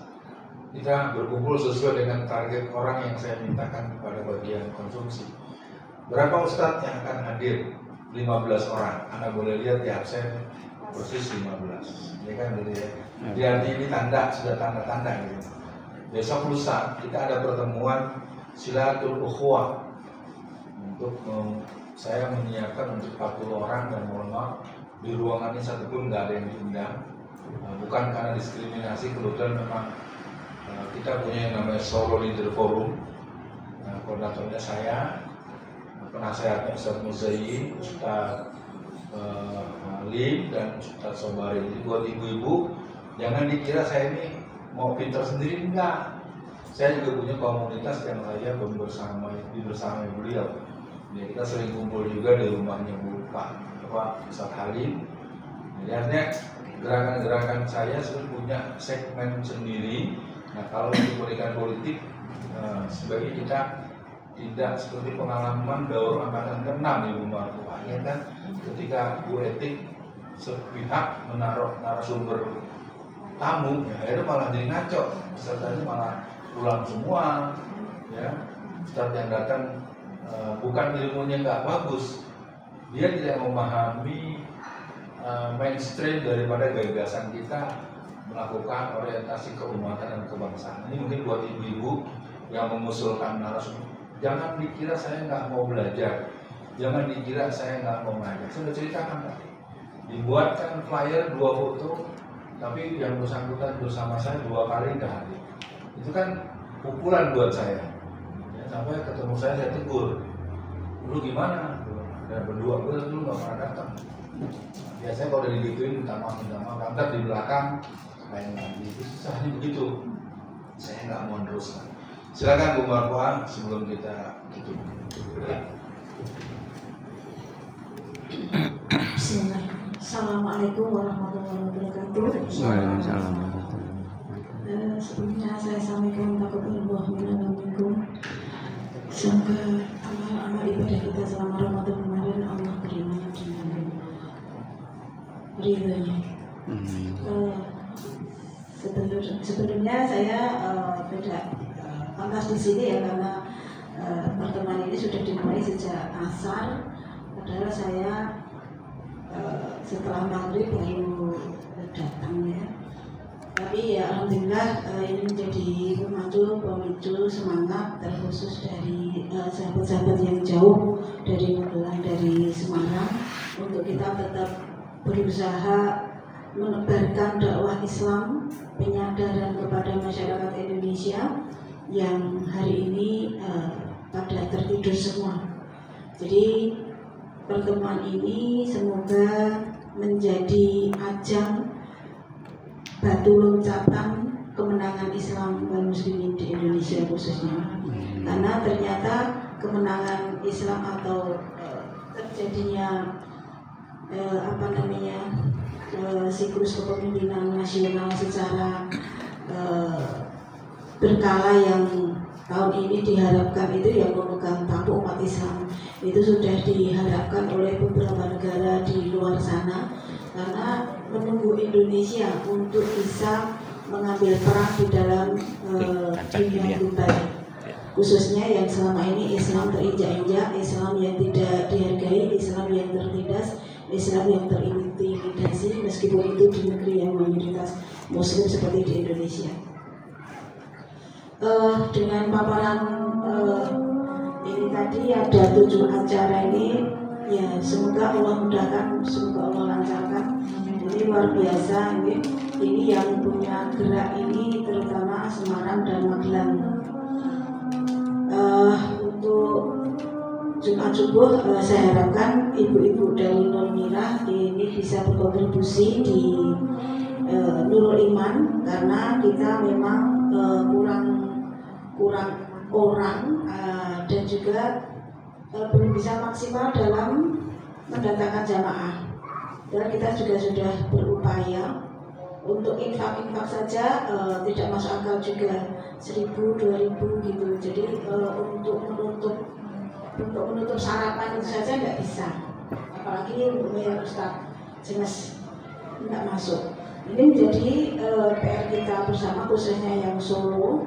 S1: kita berkumpul sesuai dengan target orang yang saya mintakan kepada bagian konsumsi. Berapa Ustadz yang akan hadir? 15 orang. Anda boleh lihat di absen persis 15. Ya kan gitu ya. Jadi ini tanda, sudah tanda-tanda gitu. Besok lusa kita ada pertemuan silatul ukhuwah. Untuk saya menyiapkan untuk 40 orang, dan mohon maaf di ruangan ini satupun nggak ada yang diundang. Bukan karena diskriminasi, kebetulan memang kita punya yang namanya Solo Leader Forum. Koordinatornya saya, penasehatnya Ustaz Muzayyin, Ustaz Halim, dan Ustaz Sobari. Jadi buat ibu-ibu jangan dikira saya ini mau pintar sendiri, enggak. Saya juga punya komunitas yang saya bersama beliau. Ya, kita sering kumpul juga di rumahnya Pak Ustaz Halim. Jadi artinya gerakan-gerakan saya sudah punya segmen sendiri. Nah, kalau untuk pendidikan politik sebagai kita tidak seperti pengalaman daur angkatan ke-6 Ibu Marwa, ya kan, ketika Bu Etik sepihak menaruh narasumber tamu, ya akhirnya malah jadi ngaco, pesertanya malah pulang semua, ya. Ustadz yang datang bukan ilmunya nggak bagus, dia tidak memahami mainstream daripada gagasan kita melakukan orientasi keumatan dan kebangsaan. Ini mungkin buat ibu-ibu yang mengusulkan narasumber, jangan dikira saya nggak mau belajar, jangan dikira saya nggak mau ngajar. Saya sudah ceritakan tadi, dibuatkan flyer 2 foto, tapi yang bersangkutan bersama saya 2 kali nggak hadir. Itu kan pukulan buat saya. Ya, sampai ketemu saya tegur, lu gimana? Dan berdua dulu nggak pernah datang. Biasanya kalau udah digituin minta maaf, kantor di belakang lain lagi, itu susahnya begitu. Saya nggak mau teruskan. Silakan Bu Marwa sebelum kita tutup.
S3: Bismillahirrahmanirrahim. Assalamualaikum warahmatullahi wabarakatuh.
S2: Waalaikumsalam.
S3: Sebelumnya saya sampaikan taqabbalallahu minna wa minkum. Semoga amal ibadah kita selama Ramadan kemarin Allah terima dengan ridhonya. Sebelumnya saya tidak pantas di sini ya, karena pertemuan ini sudah dimulai sejak asar. Padahal saya setelah maghrib baru datang ya. Tapi ya alhamdulillah ini menjadi pemicu semangat, terkhusus dari sahabat-sahabat yang jauh dari Magelang, dari Semarang, untuk kita tetap berusaha menebarkan dakwah Islam, penyadaran kepada masyarakat Indonesia yang hari ini pada tertidur semua. Jadi pertemuan ini semoga menjadi ajang batu loncatan kemenangan Islam dan Muslimin di Indonesia khususnya. Karena ternyata kemenangan Islam atau terjadinya siklus kepemimpinan nasional secara berkala yang tahun ini diharapkan itu yang memegang tampuk umat Islam itu sudah diharapkan oleh beberapa negara di luar sana, karena menunggu Indonesia untuk bisa mengambil peran di dalam dunia global, khususnya yang selama ini Islam terinjak-injak, Islam yang tidak dihargai, Islam yang tertindas, Islam yang terintimidasi, meskipun itu di negeri yang mayoritas Muslim seperti di Indonesia. Dengan paparan ini tadi ada 7 acara ini, ya semoga Allah mudahkan, semoga Allah lancarkan. Ini luar biasa ini yang punya gerak ini terutama Semarang dan Magelang. Untuk Jumat subuh saya harapkan ibu-ibu dari Nur Mirah ini bisa berkontribusi di Nurul Iman, karena kita memang kurang orang dan juga belum bisa maksimal dalam mendatangkan jamaah. Dan kita juga sudah berupaya untuk infak saja tidak masuk akal juga, 1.000, 2.000 gitu. Jadi untuk menutup sarapan itu saja nggak bisa, apalagi untuk bayar Ustaz jelas nggak masuk. Ini menjadi PR kita bersama, khususnya yang Solo,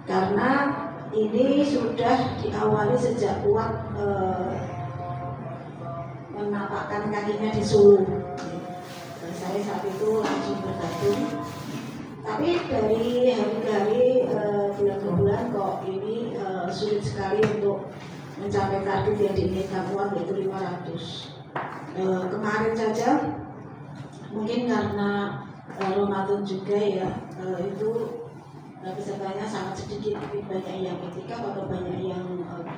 S3: karena ini sudah diawali sejak kuat menapakkan kakinya di Solo. Saya saat itu langsung bergabung, tapi dari hari ke hari, bulan ke bulan kok ini sulit sekali untuk mencapai target yang diinginkan kuat, yaitu 500. Kemarin saja mungkin karena Ramadan juga ya, itu pesertanya sangat sedikit, banyak yang etika atau banyak yang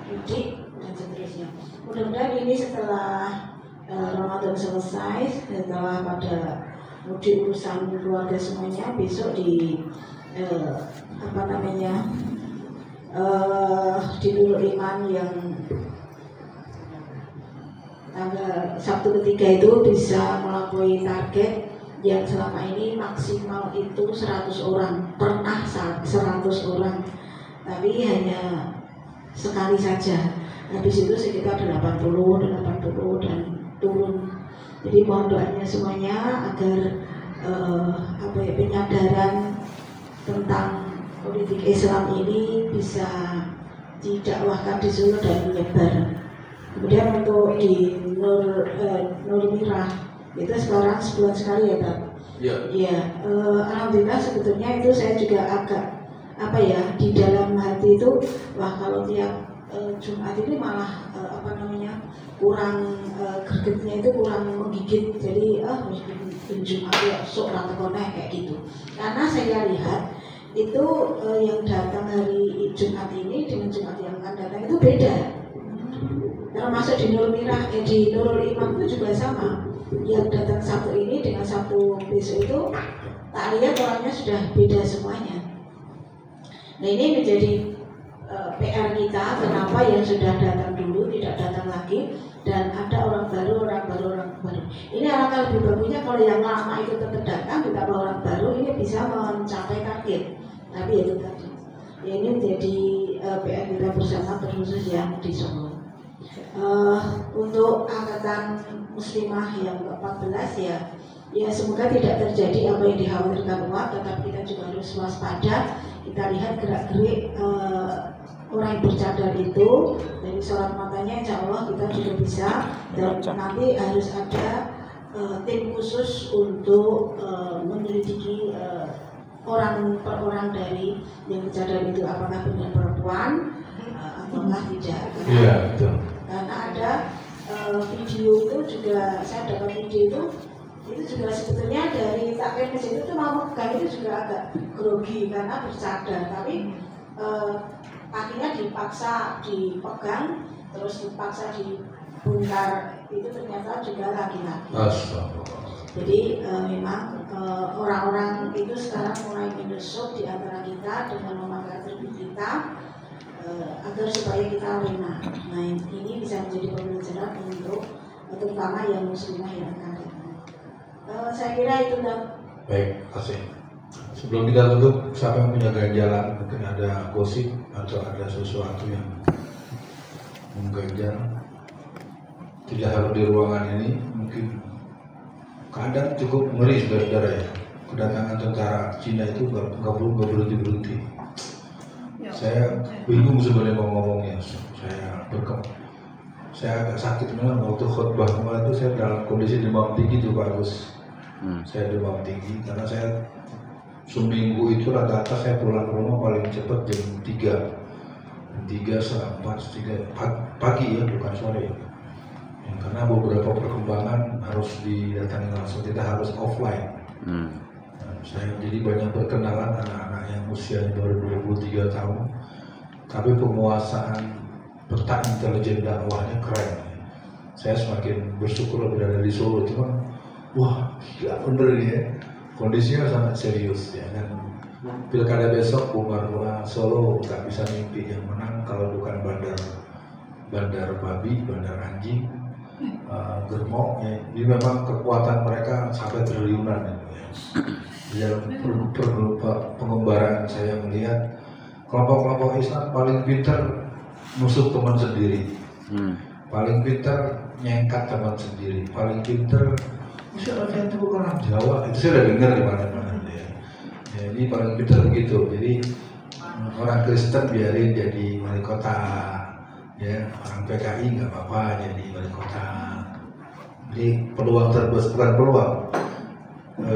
S3: mudik dan seterusnya. Mudah-mudahan ini setelah Ramadan selesai, setelah pada mudik urusan keluarga semuanya, besok di di Nurul Iman yang tanggal Sabtu ketiga itu bisa melampaui target yang selama ini maksimal itu 100 orang, pernah 100 orang, tapi hanya sekali saja. Habis itu sekitar 80 dan turun. Jadi mohon doanya semuanya agar penyadaran tentang politik Islam ini bisa didakwahkan di Solo dan menyebar. Kemudian untuk di Nur Mirah itu sekarang sebulan sekali ya Pak? Iya. Alhamdulillah sebetulnya itu saya juga agak di dalam hati itu, wah kalau tiap Jumat ini malah kurang gregetnya itu kurang menggigit. Jadi Jumat ya sok orang tekoneh kayak gitu. Karena saya lihat itu yang datang hari Jumat ini dengan Jumat yang akan datang itu beda. Termasuk di Nurul Mirah, di Nurul Iman itu juga sama. Yang datang Sabtu ini dengan Sabtu besok itu tak lihat orangnya sudah beda semuanya. Nah ini menjadi PR kita, kenapa yang sudah datang dulu tidak datang lagi, dan ada orang baru. Ini alangkah lebih bagusnya kalau yang lama itu tetap datang, ditambah orang baru, ini bisa mencapai target. Tapi itu tadi, ya ini menjadi PR kita bersama, terkhusus yang di Solo. Untuk angkatan muslimah yang ke-14 ya semoga tidak terjadi apa yang dikhawatirkan umat, tetapi kita juga harus waspada. Kita lihat gerak-gerik orang yang bercadar itu dari sorot matanya, insya Allah kita juga bisa. Dan nanti harus ada tim khusus untuk menyelidiki orang per orang dari yang bercadar itu, apakah benar perempuan ataukah tidak.
S1: Iya, betul.
S3: Karena ada video itu juga, saya dapat video itu juga sebetulnya dari takbir masjid itu mau pegang itu juga agak grogi karena bercadar, tapi kakinya dipaksa dipegang, terus dipaksa dibongkar, itu ternyata juga laki-laki. Jadi memang orang-orang itu sekarang mulai menyusup di antara kita dengan memakai atribut kita agar supaya kita lena. Nah ini bisa menjadi pembelajaran untuk terutama yang muslimah yang akan datang. Saya kira itu dah.
S1: Baik, terima kasih. Sebelum kita tutup, siapa yang punya ganjalan? Mungkin ada gosip atau ada sesuatu yang mengganjal. Tidak harus di ruangan ini, mungkin kadang cukup ngeri saudara-saudara ya. Kedatangan tentara Cina itu nggak berhenti. Saya bingung sebenarnya mau ngomongnya. Saya agak sakit memang waktu khutbah kemarin itu saya dalam kondisi demam tinggi tuh Pak Agus. Saya demam tinggi karena saya seminggu itu rata-rata saya pulang rumah paling cepat jam 3 pagi ya, bukan sore ya. Karena beberapa perkembangan harus didatangi langsung, kita harus offline. Saya jadi banyak berkenalan anak-anak yang usianya baru 23 tahun, tapi penguasaan peta intelijen dakwahnya keren. Saya semakin bersyukur berada di Solo, cuma wah gila bener ya, kondisinya sangat serius ya. Dan pilkada besok Bunga Solo nggak bisa mimpi yang menang kalau bukan bandar babi, bandar anjing, germok ya. Jadi memang kekuatan mereka sampai triliunan ya. Dalam pengembaraan saya melihat kelompok-kelompok Islam paling pintar nusuk teman sendiri, paling pintar nyengkat teman sendiri, paling pintar misalnya itu orang Jawa, itu saya udah dengar di mana-mana ya. Jadi paling pintar begitu. Jadi orang Kristen biarin jadi wali kota, ya orang PKI nggak apa-apa jadi wali kota. Jadi peluang terbesar, peluang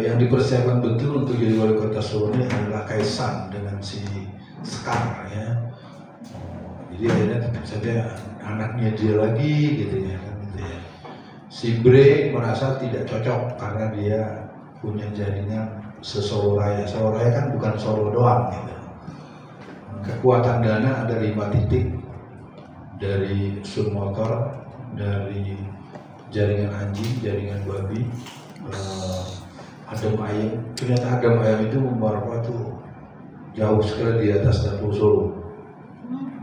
S1: yang dipersiapkan betul untuk jadi wali kota Solo ini adalah Kaisang dengan si Sekar ya. Jadi akhirnya tentu saja anaknya dia lagi gitu ya. Si Bre merasa tidak cocok karena dia punya jaringan se-Solo Raya. Solo Raya kan bukan Solo doang gitu. Kekuatan dana ada 5 titik, dari Sun Motor, dari jaringan anjing, jaringan babi, Adem Ayam. Ternyata Adem Ayam itu membawa tuh jauh sekali di atas dapur Solo,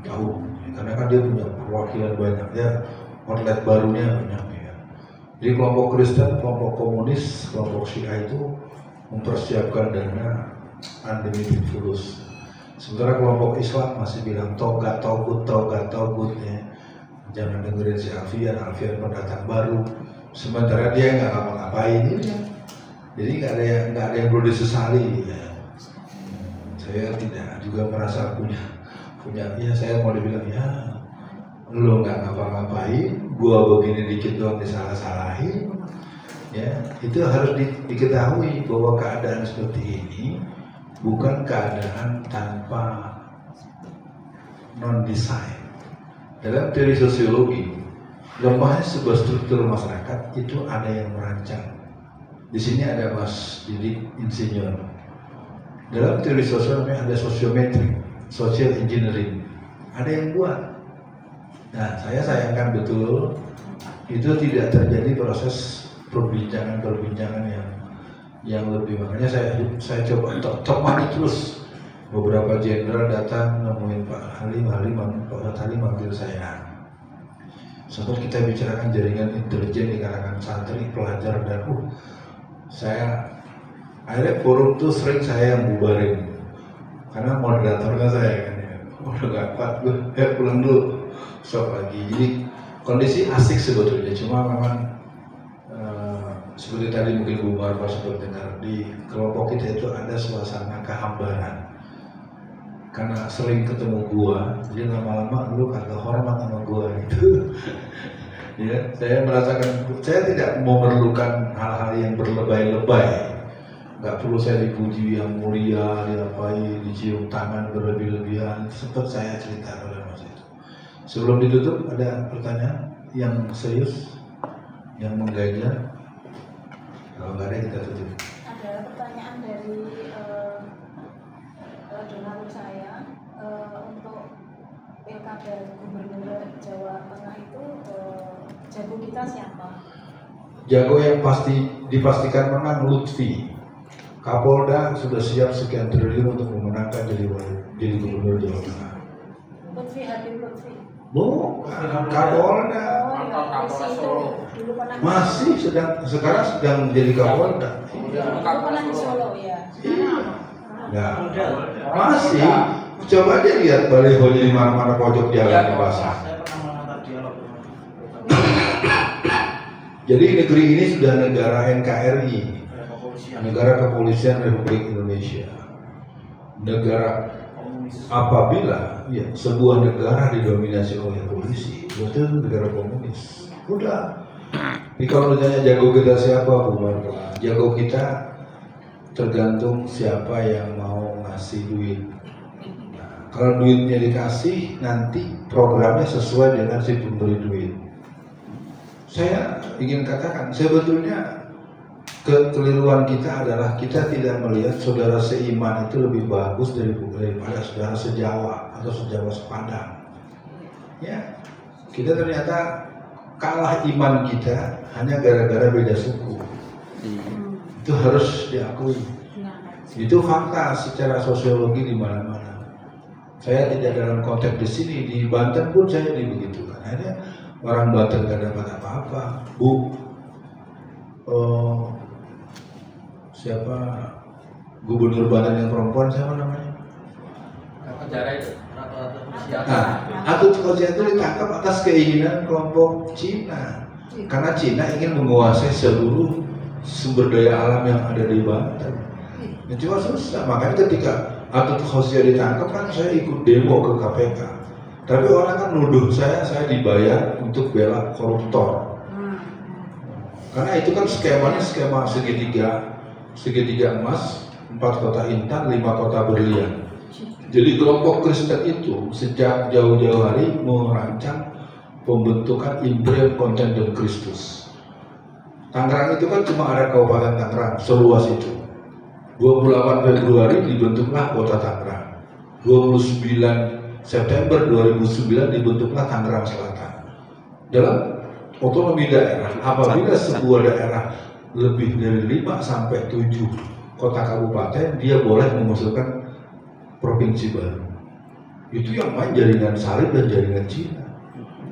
S1: jauh. Karena kan dia punya perwakilan banyak, ya outlet barunya banyak ya. Jadi kelompok Kristen, kelompok komunis, kelompok Syiah itu mempersiapkan dana unlimited fulus. Sementara kelompok Islam masih bilang togat togut ya. Jangan dengerin si Alfian pendatang baru. Sementara dia nggak ngapa-ngapain ya. Jadi nggak ada yang perlu disesali ya. Saya tidak juga merasa punya ya, saya mau dibilang ya lo nggak ngapa-ngapain, gua begini dikit doang disalah-salahin ya. Itu harus diketahui bahwa keadaan seperti ini bukan keadaan tanpa non-design. Dalam teori sosiologi, lemahnya sebuah struktur masyarakat itu ada yang merancang. Di sini ada Mas Didik insinyur. Dalam teori sosial ada sosiometri, social engineering, ada yang buat. Nah, saya sayangkan betul itu tidak terjadi proses perbincangan yang lebih. Makanya saya coba top money terus. Beberapa jenderal datang nemuin Pak Halim Pak Fatali manggil saya. Sempat kita bicarakan jaringan intelijen di kalangan santri, pelajar, dan saya akhirnya forum tuh sering saya yang bubarin karena moderatornya saya kan ya. Udah gak kuat gue, pulang dulu, sok lagi. Jadi kondisi asik sebetulnya, cuma memang seperti tadi mungkin Bu Marfa sempat dengar, di kelompok kita itu ada suasana kehambaran karena sering ketemu gua, jadi lama-lama lu kagak hormat sama gua gitu. Ya, saya merasakan saya tidak memerlukan hal-hal yang berlebay-lebay. Nggak perlu saya dipuji yang mulia, diapai, dicium tangan berlebih-lebihan. Sempat saya cerita pada masa itu. Sebelum ditutup ada pertanyaan yang serius, yang mengganjal. Kalau nggak ada kita tutup.
S6: Ada pertanyaan dari donatur saya untuk pilkada gubernur Jawa Tengah itu jago kita siapa?
S1: Jago yang pasti dipastikan menang Lutfi. Kapolda sudah siap sekian triliun untuk memenangkan jadi gubernur Jawa Tengah.
S6: Lutfi Habib Lutfi.
S1: Bukan, Kapolda.
S6: Kapolda Solo. Dulu pernah
S1: Masih sekarang sedang menjadi Kapolda.
S6: dulu pernah di Solo ya.
S1: Nah, masih. Coba aja lihat baliho di mana-mana pojok jalan basah. Jadi negeri ini sudah negara NKRI, negara Kepolisian Republik Indonesia. Negara apabila ya, sebuah negara didominasi oleh polisi, itu negara komunis. Udah. Tapi kalau ditanya jago kita siapa, bukan. Jago kita tergantung siapa yang mau ngasih duit. Nah, kalau duitnya dikasih, nanti programnya sesuai dengan si pemberi duit. Saya ingin katakan, sebetulnya kekeliruan kita adalah kita tidak melihat saudara seiman itu lebih bagus daripada saudara sejawa atau sejawa sepadang. Ya, kita ternyata kalah iman kita hanya gara-gara beda suku. Itu harus diakui. Itu fakta secara sosiologi di mana-mana. Saya tidak dalam konteks di sini, di Banten pun saya begitu. Akhirnya orang Banten gak dapat apa-apa. Bu, siapa gubernur Banten yang perempuan siapa namanya?
S5: Penjara itu.
S1: Nah, Atut Khosia itu ditangkap atas keinginan kelompok Cina. Karena Cina ingin menguasai seluruh sumber daya alam yang ada di Banten. Ya, cuma susah, makanya ketika Atut Khosia ditangkap kan saya ikut demo ke KPK. Tapi orang kan nuduh saya dibayar untuk bela koruptor. Karena itu kan skemanya skema segitiga emas, 4 kota intan, 5 kota berlian. Jadi kelompok Kristen itu sejak jauh-jauh hari merancang pembentukan Imperium Contendent Christus. Tangerang itu kan cuma ada Kabupaten Tangerang, seluas itu. 28 Februari dibentuklah Kota Tangerang. 29 September 2009 dibentuklah Tangerang Selatan. Dalam otonomi daerah, apabila sebuah daerah lebih dari 5 sampai 7 kota kabupaten, dia boleh mengusulkan provinsi baru. Itu yang main jaringan salib dan jaringan Cina.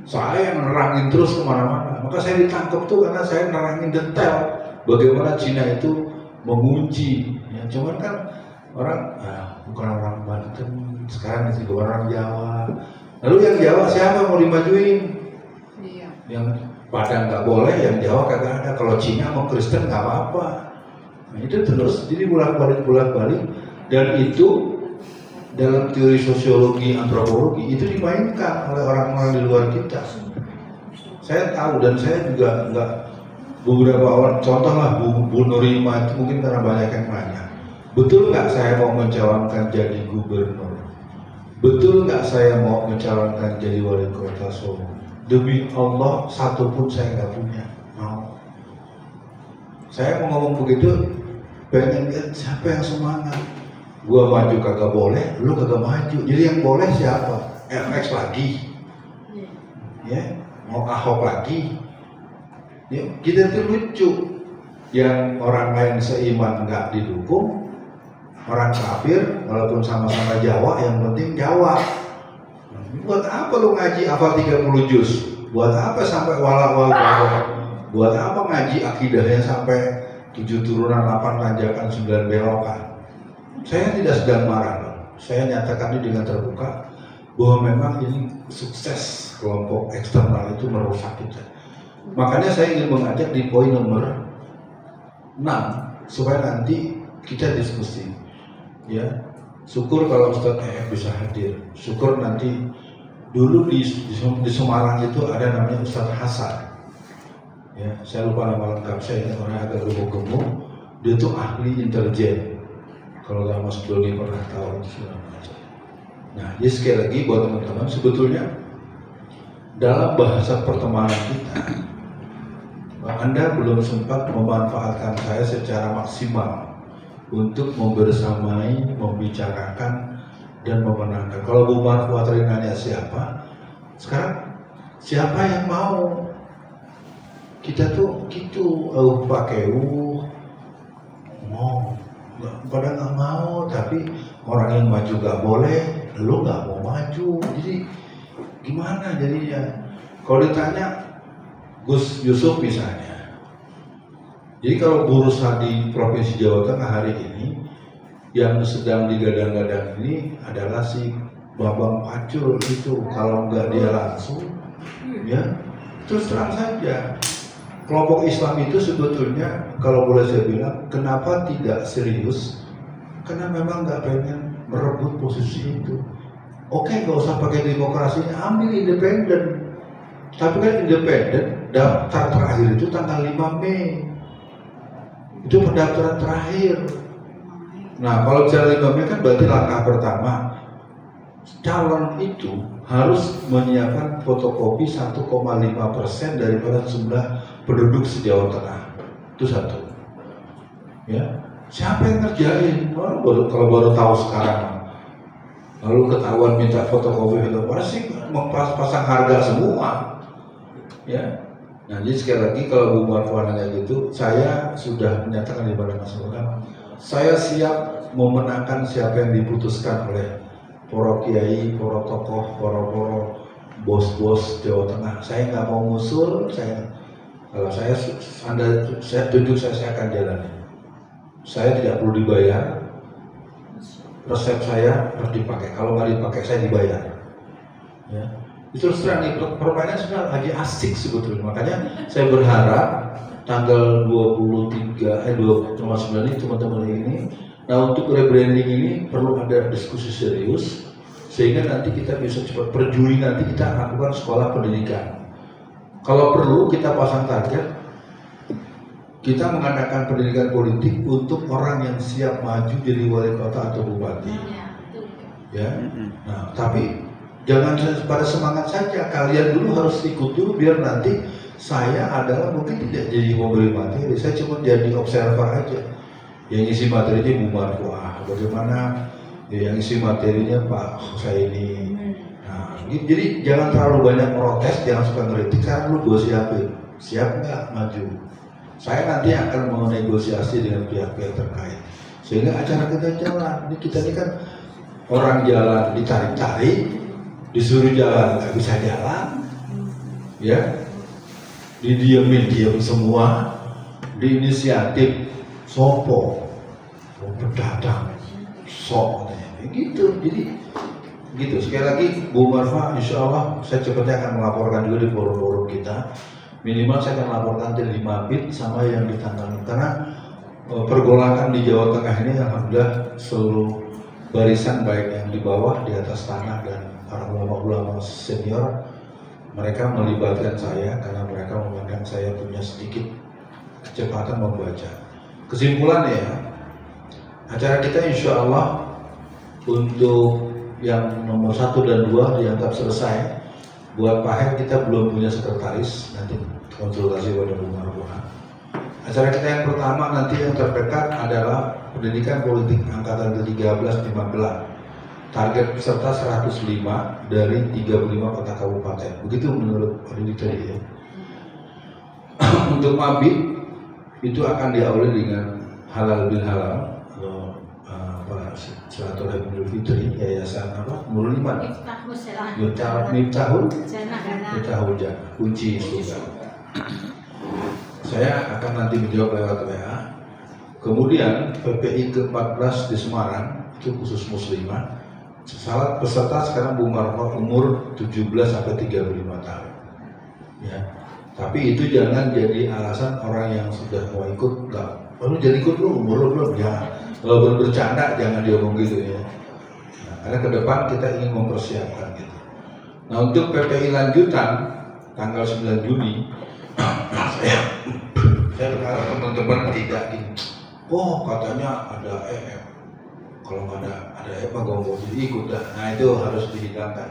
S1: Saya yang nerangin terus kemana-mana. Maka saya ditangkap tuh karena saya nerangin detail bagaimana Cina itu mengunci. Ya, cuman kan orang bukan orang Banten, sekarang itu orang Jawa. Lalu yang Jawa siapa mau dimajuin?
S4: Iya.
S1: Yang Padang nggak boleh, yang Jawa kagak ada. Kalau Cina mau Kristen nggak apa-apa. Nah, itu terus jadi bolak-balik. Dan itu dalam teori sosiologi, antropologi itu dimainkan oleh orang-orang di luar kita. Saya tahu dan saya juga nggak, beberapa orang, contoh lah Bu Nurima itu mungkin karena banyak yang nanya, betul nggak saya mau mencalonkan jadi gubernur? Betul nggak saya mau mencalonkan jadi wali kota Solo? Demi Allah, satu pun saya nggak punya. Mau. Saya mau ngomong begitu, pengen lihat siapa yang semangat. Gua maju kagak boleh, lu kagak maju. Jadi yang boleh siapa? FX lagi, ya, mau Ahok lagi. Ya, kita tuh lucu. Yang orang lain seiman nggak didukung, orang kafir walaupun sama-sama Jawa, yang penting Jawa. buat apa lu ngaji hafal 30 juz? Buat apa sampai wala-wal barokah? Buat apa ngaji akidahnya sampai 7 turunan, 8 tanjakan, 9 belokan? Saya tidak sedang marah loh. Saya nyatakan ini dengan terbuka bahwa memang ini sukses kelompok eksternal itu merusak kita. Makanya saya ingin mengajak di poin nomor 6 supaya nanti kita diskusi. Ya, syukur kalau Ustadz EF bisa hadir. Syukur nanti dulu di Semarang itu ada namanya Ustadz Hasan. Ya, saya lupa nama lengkap saya, orangnya agak gemuk-gemuk. Dia tuh ahli intelijen. Kalau nggak Mas Doni pernah tahu itu segala macam. Nah, jadi sekali lagi buat teman-teman, sebetulnya dalam bahasa pertemanan kita, Anda belum sempat memanfaatkan saya secara maksimal untuk membersamai, membicarakan, dan memenangkan. Kalau Bu Marfuatri nanya siapa, sekarang siapa yang mau? Kita tuh gitu, pakai mau, pada nggak mau, tapi orang yang maju nggak boleh, lu nggak mau maju, jadi gimana jadinya? Kalau ditanya Gus Yusuf misalnya, jadi kalau bursa di Provinsi Jawa Tengah hari ini yang sedang digadang-gadang ini adalah si Bambang Pacul itu, kalau nggak dia langsung, ya terus terang saja. Kelompok Islam itu sebetulnya kalau boleh saya bilang, kenapa tidak serius? Karena memang nggak pengen merebut posisi itu. Oke, nggak usah pakai demokrasi, ambil independen. Tapi kan independen, daftar terakhir itu tanggal 5 Mei. Itu pendaftaran terakhir. Nah, kalau bicara 5 Mei kan berarti langkah pertama. Calon itu harus menyiapkan fotokopi 1,5% daripada jumlah penduduk se-Jawa Tengah. Itu satu. Ya, siapa yang ngerjain? Kalau baru tahu sekarang, lalu ketahuan minta fotokopi itu pasti pasang harga semua. Ya, nah jadi sekali lagi kalau Bu Marfuah nanya gitu, saya sudah menyatakan di pada masyarakat, saya siap memenangkan siapa yang diputuskan oleh para kiai, para tokoh, para bos-bos Jawa Tengah. Saya nggak mau ngusul, kalau saya tunjuk saya akan jalani. Saya tidak perlu dibayar, resep saya harus dipakai. Kalau nggak dipakai saya dibayar. Ya. Itu terang nih, permainan sebenarnya lagi asik sebetulnya. Makanya saya berharap tanggal 29 ini teman-teman ini. Nah, untuk rebranding ini perlu ada diskusi serius sehingga nanti kita bisa cepat. Per Juli nanti kita lakukan sekolah pendidikan. Kalau perlu kita pasang target, kita mengadakan pendidikan politik untuk orang yang siap maju jadi wali kota atau bupati. Ya, nah tapi jangan pada semangat saja. Kalian dulu harus ikut dulu biar nanti saya adalah mungkin tidak jadi pemberi materi, saya cuma jadi observer aja. Yang isi materinya Bu Marfuah, bagaimana yang isi materinya Pak Husaini. Nah, jadi jangan terlalu banyak protes, jangan suka ngeritik, karena lu gue siapin, siap nggak maju. Saya nanti akan menegosiasi dengan pihak-pihak terkait, sehingga acara kita jalan. Ini kita ini kan orang jalan ditarik-tarik, disuruh jalan nggak bisa jalan, ya, didiemin semua, diinisiatif. Sopo, berdatang, sok, gitu. Jadi, gitu. Sekali lagi, Bu Marfa, insya Allah saya cepatnya akan melaporkan juga di forum-forum kita. Minimal saya akan laporkan di 5 bit sama yang ditangani. Karena pergolakan di Jawa Tengah ini, alhamdulillah seluruh barisan baik yang di bawah, di atas tanah dan para ulama-ulama senior, mereka melibatkan saya karena mereka memandang saya punya sedikit kecepatan membaca. Kesimpulannya ya, acara kita insya Allah untuk yang nomor 1 dan 2 dianggap selesai. Buat Pak Her kita belum punya sekretaris, nanti konsultasi pada Bu Marfuah. Acara kita yang pertama nanti yang terdekat adalah pendidikan politik angkatan ke-13 di Magelang. Target peserta 105 dari 35 kota kabupaten. Begitu menurut Pak Didi tadi ya. Untuk Mabit itu akan diawali dengan halal bil halal, silaturahmi Idul Fitri Yayasan Nurul Iman
S4: Miftahul
S1: Miftahul Jannah, kunci surga. Saya akan nanti menjawab lewat WA. Kemudian PPI ke-14 di Semarang itu khusus muslimah. Salat peserta sekarang Bu Marfa umur 17 sampai 35 tahun. Ya. Tapi itu jangan jadi alasan orang yang sudah mau ikut enggak. Lalu jadi ikut lu umur lu belum, jangan. Kalau bercanda jangan diomong gitu ya. Nah, karena ke depan kita ingin mempersiapkan gitu. Nah, untuk PPI lanjutan tanggal 9 Juni saya berharap teman-teman tidak gini. Oh, katanya ada EF. Kalau nggak ada EF mah gue jadi ikut dah. Nah, itu harus dihilangkan.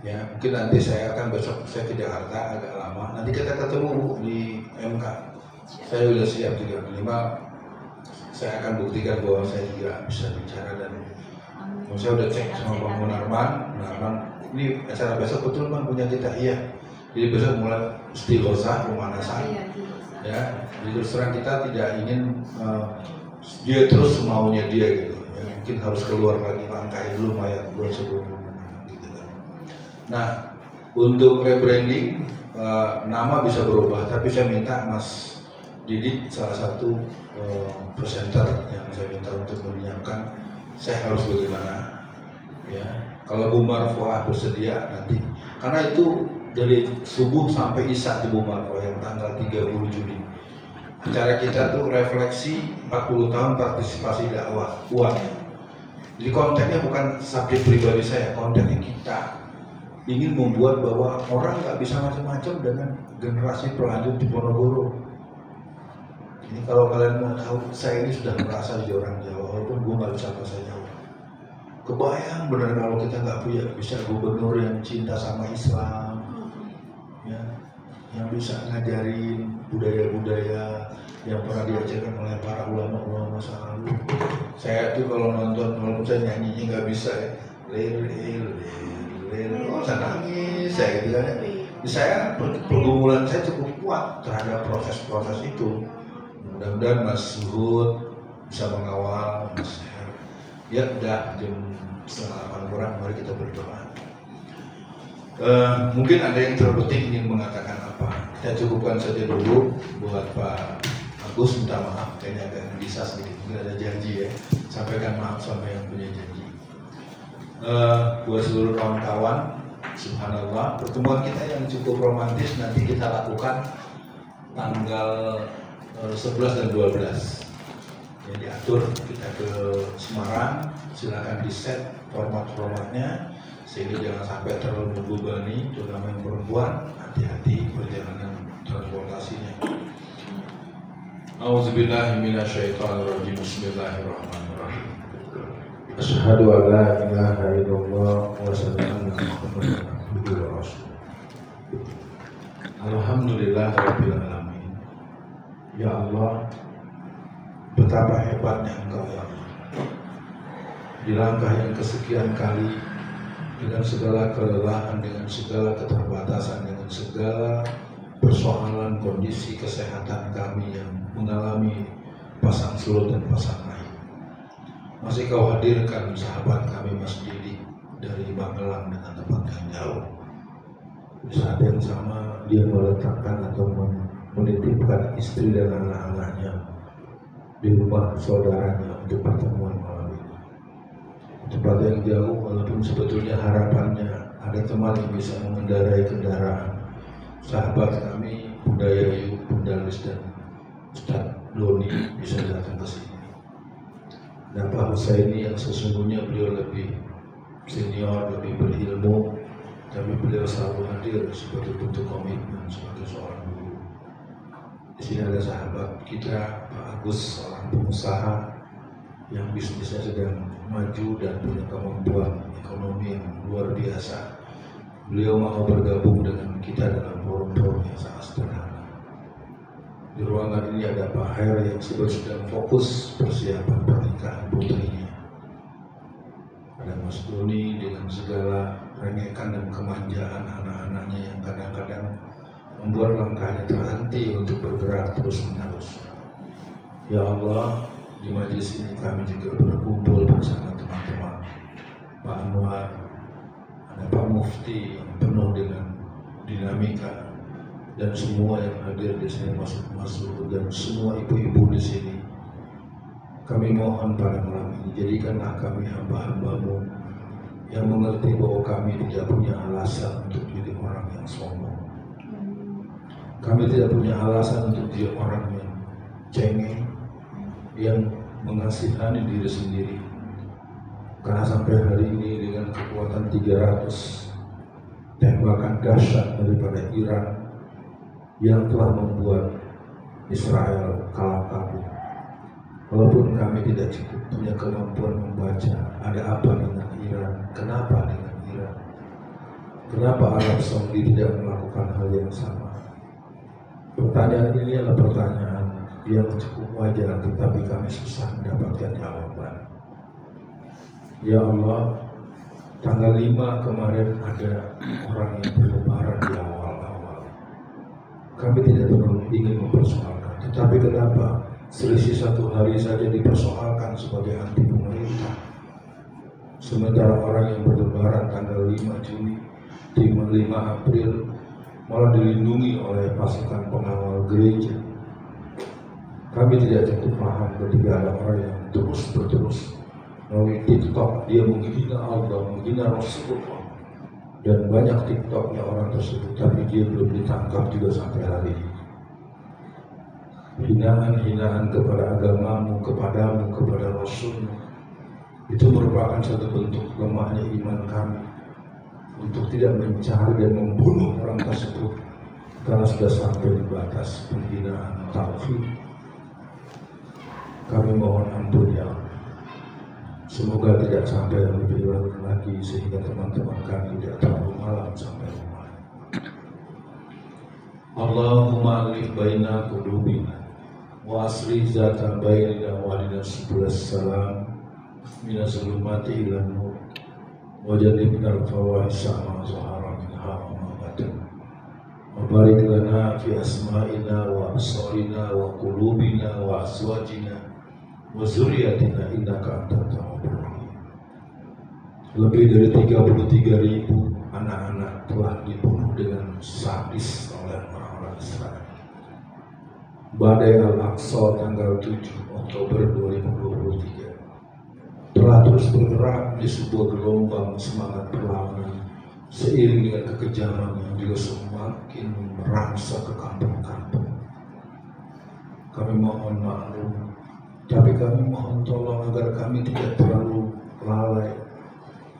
S1: Ya, mungkin nanti saya akan besok saya ke Jakarta agak lama. Nanti kita ketemu di MK. Saya sudah siap 35. Saya akan buktikan bahwa saya juga bisa bicara dan saya udah cek sama Bang Munarman. Ini acara besok betul Bang punya kita, iya. Jadi besok mulai istighosah pemanasan. Ya, jadi terus terang kita tidak ingin dia terus semaunya dia gitu. Ya, mungkin harus keluar lagi langkahin dulu mayat buat sebelum. Nah, untuk rebranding nama bisa berubah, tapi saya minta Mas Didit salah satu presenter yang saya minta untuk menyiapkan saya harus bagaimana. Ya, kalau Bu Marfuah bersedia nanti, karena itu dari subuh sampai isya di Bu Marfuah yang tanggal 30 Juni. Acara kita tuh refleksi 40 tahun partisipasi dakwah uang. Jadi kontennya bukan subjek pribadi saya, kontennya kita. Ingin membuat bahwa orang nggak bisa macam-macam dengan generasi pelanjut di Ponorogo. Ini kalau kalian mau tahu, saya ini sudah merasa jadi orang Jawa, walaupun gue nggak bisa bahasa Jawa. Kebayang benar kalau kita nggak punya bisa gubernur yang cinta sama Islam, ya, yang bisa ngajarin budaya-budaya yang pernah diajarkan oleh para ulama-ulama masa lalu. Saya tuh kalau nonton, walaupun saya nyanyinya nggak bisa ya, oh saya nangis, saya gitu kan. Saya pergumulan saya cukup kuat terhadap proses-proses itu. Mudah-mudahan Mas Zuhud bisa mengawal, Mas Her. Ya udah jam 7:30 kurang, mari kita berdoa. Mungkin ada yang terbetik ingin mengatakan apa. Saya cukupkan saja dulu buat Pak Agus, minta maaf, kayaknya agak bisa sedikit, mungkin ada janji ya. Sampaikan maaf sama yang punya janji. Buat seluruh kawan-kawan, subhanallah, pertemuan kita yang cukup romantis nanti kita lakukan tanggal 11 dan 12. Ya, diatur kita ke Semarang, silakan di set format-formatnya sehingga jangan sampai terlalu membebani, terutama yang perempuan. Hati-hati perjalanan transportasinya. Auzubillahi minasyaitonirrajim. Bismillahirrahmanirrahim. Asyhadu an la ilaha illallah wa asyhadu anna Muhammadan abduhu wa rasuluh. Alhamdulillahirabbil alamin. Ya Allah, betapa hebatnya Engkau ya Allah. Di langkah yang kesekian kali, dengan segala kelelahan, dengan segala keterbatasan, dengan segala persoalan kondisi kesehatan kami yang mengalami pasang surut dan pasang naik, masih Kau hadirkan sahabat kami Mas Didi dari Magelang dengan tempat yang jauh. Di saat yang sama dia meletakkan atau menitipkan istri dan anak-anaknya di rumah saudaranya untuk pertemuan malam ini. Tempat yang jauh, walaupun sebetulnya harapannya ada teman yang bisa mengendarai kendaraan. Sahabat kami, Bunda Yayu, Bunda Lis dan Ustadz Doni bisa datang ke sini. Dan Pak Husaini yang sesungguhnya beliau lebih senior, lebih berilmu, tapi beliau selalu hadir sebagai bentuk komitmen sebagai seorang guru. Di sini ada sahabat kita, Pak Agus, seorang pengusaha yang bisnisnya sedang maju dan punya kemampuan ekonomi yang luar biasa. Beliau mau bergabung dengan kita dalam forum-forum yang sangat sederhana. Di ruangan ini ada Pak Her yang sedang fokus persiapan pernikahan putrinya. Ada Mas Doni dengan segala rengekan dan kemanjaan anak-anaknya yang kadang-kadang membuat langkahnya terhenti untuk bergerak terus-menerus. Ya Allah, di majelis ini kami juga berkumpul bersama teman-teman Pak Anwar, ada Pak Mufti yang penuh dengan dinamika, dan semua yang hadir di sini masuk dan semua ibu-ibu di sini. Kami mohon pada malam ini, jadikanlah kami hamba-hambamu yang mengerti bahwa kami tidak punya alasan untuk jadi orang yang sombong. Kami tidak punya alasan untuk jadi orang yang cengeng, yang mengasihani diri sendiri. Karena sampai hari ini dengan kekuatan 300 tembakan dahsyat daripada Iran yang telah membuat Israel kalah kabur. Walaupun kami tidak cukup punya kemampuan membaca ada apa dengan Iran, kenapa dengan Iran, kenapa Arab Saudi tidak melakukan hal yang sama. Pertanyaan ini adalah pertanyaan yang cukup wajar, tetapi kami susah mendapatkan jawaban. Ya Allah, tanggal 5 kemarin ada orang yang berlebaran di awal-awal. Kami tidak terlalu ingin mempersoalkan, tetapi kenapa selisih 1 hari saja dipersoalkan sebagai anti pemerintah, sementara orang yang berlebaran tanggal 5 Juni, 5 April malah dilindungi oleh pasukan pengawal gereja. Kami tidak cukup paham ketika ada orang yang terus melalui TikTok dia menghina Allah, menghina Rasulullah, dan banyak TikToknya orang tersebut, tapi dia belum ditangkap juga sampai hari ini. Hinaan-hinaan kepada agamamu, kepadamu, kepada Rasulmu, itu merupakan satu bentuk lemahnya iman kami untuk tidak mencari dan membunuh orang tersebut karena sudah sampai di batas penghinaan tauhid. Kami mohon ampun ya Allah. Semoga tidak sampai lebih lagi sehingga teman-teman kami tidak terlalu malam sampai rumah. Allahumma alif baina qulubina wa asri zata bainina wa alina subulas salam minas zulumati ilan nur wa jannibna al-fawahisha ma zahara minha wa ma batan wa barik lana fi asma'ina wa absarina wa qulubina wa azwajina wa zuriyatina innaka antat tawwabur rahim. Lebih dari 33.000 anak-anak telah dibunuh dengan sadis oleh orang-orang Israel. Badai Al-Aqsa tanggal 7 Oktober 2023 telah terus bergerak di sebuah gelombang semangat perlawanan seiring dengan kekejaman yang juga semakin merangsek ke kampung-kampung. Kami mohon maklum, tapi kami mohon tolong agar kami tidak terlalu lalai.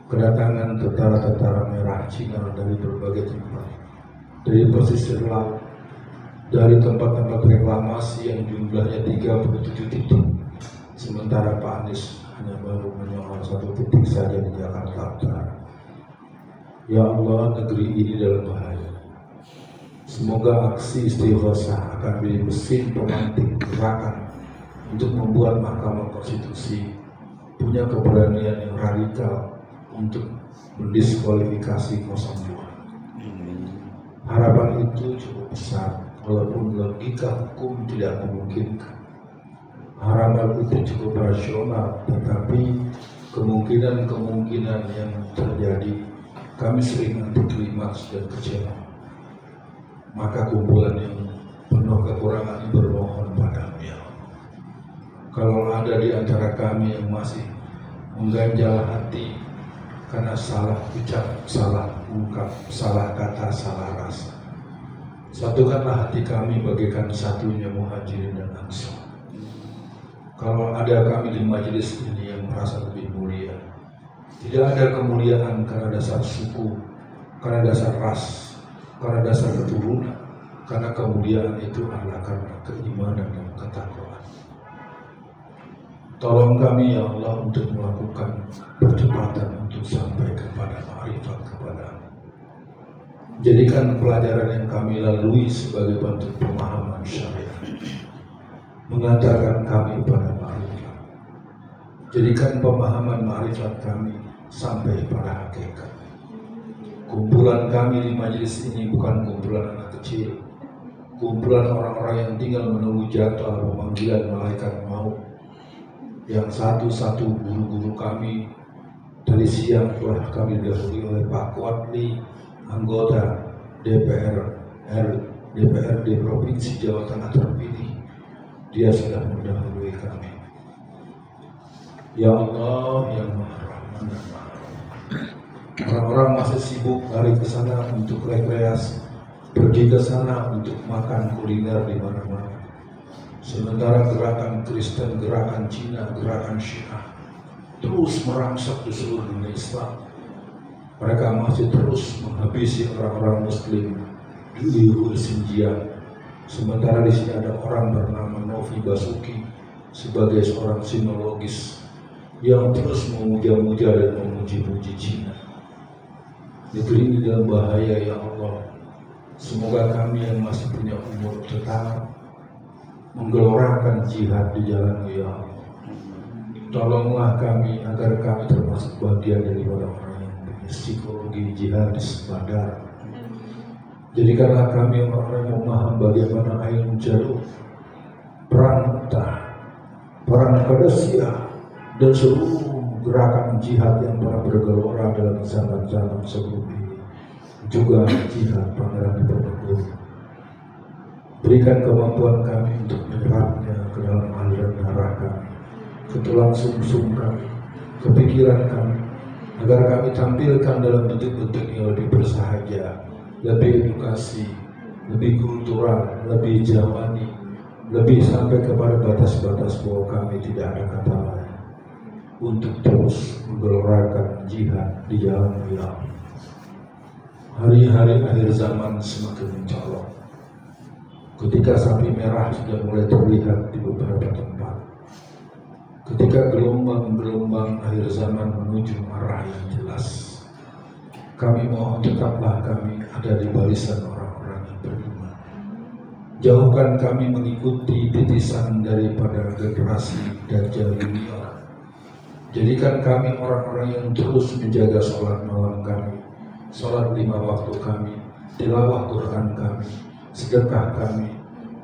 S1: Kedatangan tentara-tentara merah Cina dari berbagai tempat, dari pesisir laut, dari tempat-tempat reklamasi yang jumlahnya 37 titik, sementara Pak Anies hanya baru menyoal 1 titik saja di Jakarta Utara. Ya Allah, negeri ini dalam bahaya. Semoga aksi istighosah akan menjadi mesin pemantik gerakan untuk membuat Mahkamah Konstitusi punya keberanian yang radikal untuk mendiskualifikasi 02. Harapan itu cukup besar, walaupun logika hukum tidak memungkinkan. Harapan itu cukup rasional, tetapi kemungkinan-kemungkinan yang terjadi kami sering anti klimaks dan kecewa. Maka kumpulan yang penuh kekurangan bermohon padamu ya Allah. Kalau ada di antara kami yang masih mengganjal hati karena salah ucap, salah ungkap, salah kata, salah rasa, satukanlah hati kami bagaikan satunya Muhajirin dan Ansor. Kalau ada kami di majelis ini yang merasa lebih mulia, tidak ada kemuliaan karena dasar suku, karena dasar ras, karena dasar keturunan, karena kemuliaan itu adalah karena keimanan dan ketakwaan. Tolong kami ya Allah untuk melakukan percepatan untuk sampai kepada ma'rifat kepada-Mu. Jadikan pelajaran yang kami lalui sebagai bentuk pemahaman syariat, mengantarkan kami pada ma'rifat. Jadikan pemahaman ma'rifat kami sampai pada hakikat. Kumpulan kami di majelis ini bukan kumpulan anak kecil, kumpulan orang-orang yang tinggal menunggu jadwal pemanggilan malaikat maut yang satu-satu guru-guru kami tadi siang telah kami didahului oleh Pak Kuatli, anggota DPRD Provinsi Jawa Tengah terpilih. Dia sudah mendahului kami. Ya Allah yang Maha Rahman dan Maha Rahim. Orang-orang masih sibuk lari ke sana untuk rekreasi, pergi ke sana untuk makan kuliner di mana-mana. Sementara gerakan Kristen, gerakan Cina, gerakan Syiah terus merangsek di seluruh dunia Islam. Mereka masih terus menghabisi orang-orang Muslim di Uyghur Xinjiang. Sementara di sini ada orang bernama Novi Basuki sebagai seorang sinologis yang terus memuja-muja dan memuji-muji Cina. Negeri ini dalam bahaya ya Allah. Semoga kami yang masih punya umur tetap menggelorakan jihad di jalan ya Allah. Tolonglah kami agar kami termasuk bagian dari orang-orang yang punya psikologi jihadis badar. Jadikanlah kami orang-orang yang memaham bagaimana ilmu jalur, perang Mu'tah, perang Qadasiyah, dan seluruh gerakan jihad yang pernah bergelora dalam zaman-zaman sebelum ini. Juga jihad Pangeran Diponegoro. Berikan kemampuan kami untuk menyerapnya ke dalam aliran darah kami, ke tulang sumsum kami, ke pikiran kami, agar kami tampilkan dalam bentuk-bentuk yang lebih bersahaja, lebih edukasi, lebih kultural, lebih jawani, lebih sampai kepada batas-batas bahwa kami tidak ada kata lain untuk terus menggelorakan jihad di jalan Allah. Hari-hari akhir zaman semakin mencolok. Ketika sapi merah sudah mulai terlihat di beberapa tempat. Ketika gelombang-gelombang akhir zaman menuju arah yang jelas. Kami mohon tetaplah kami ada di barisan orang-orang yang beriman. Jauhkan kami mengikuti titisan daripada generasi Dajjal junior. Jadikan kami orang-orang yang terus menjaga sholat malam kami, sholat 5 waktu kami, tilawah Quran kami, sedekah kami,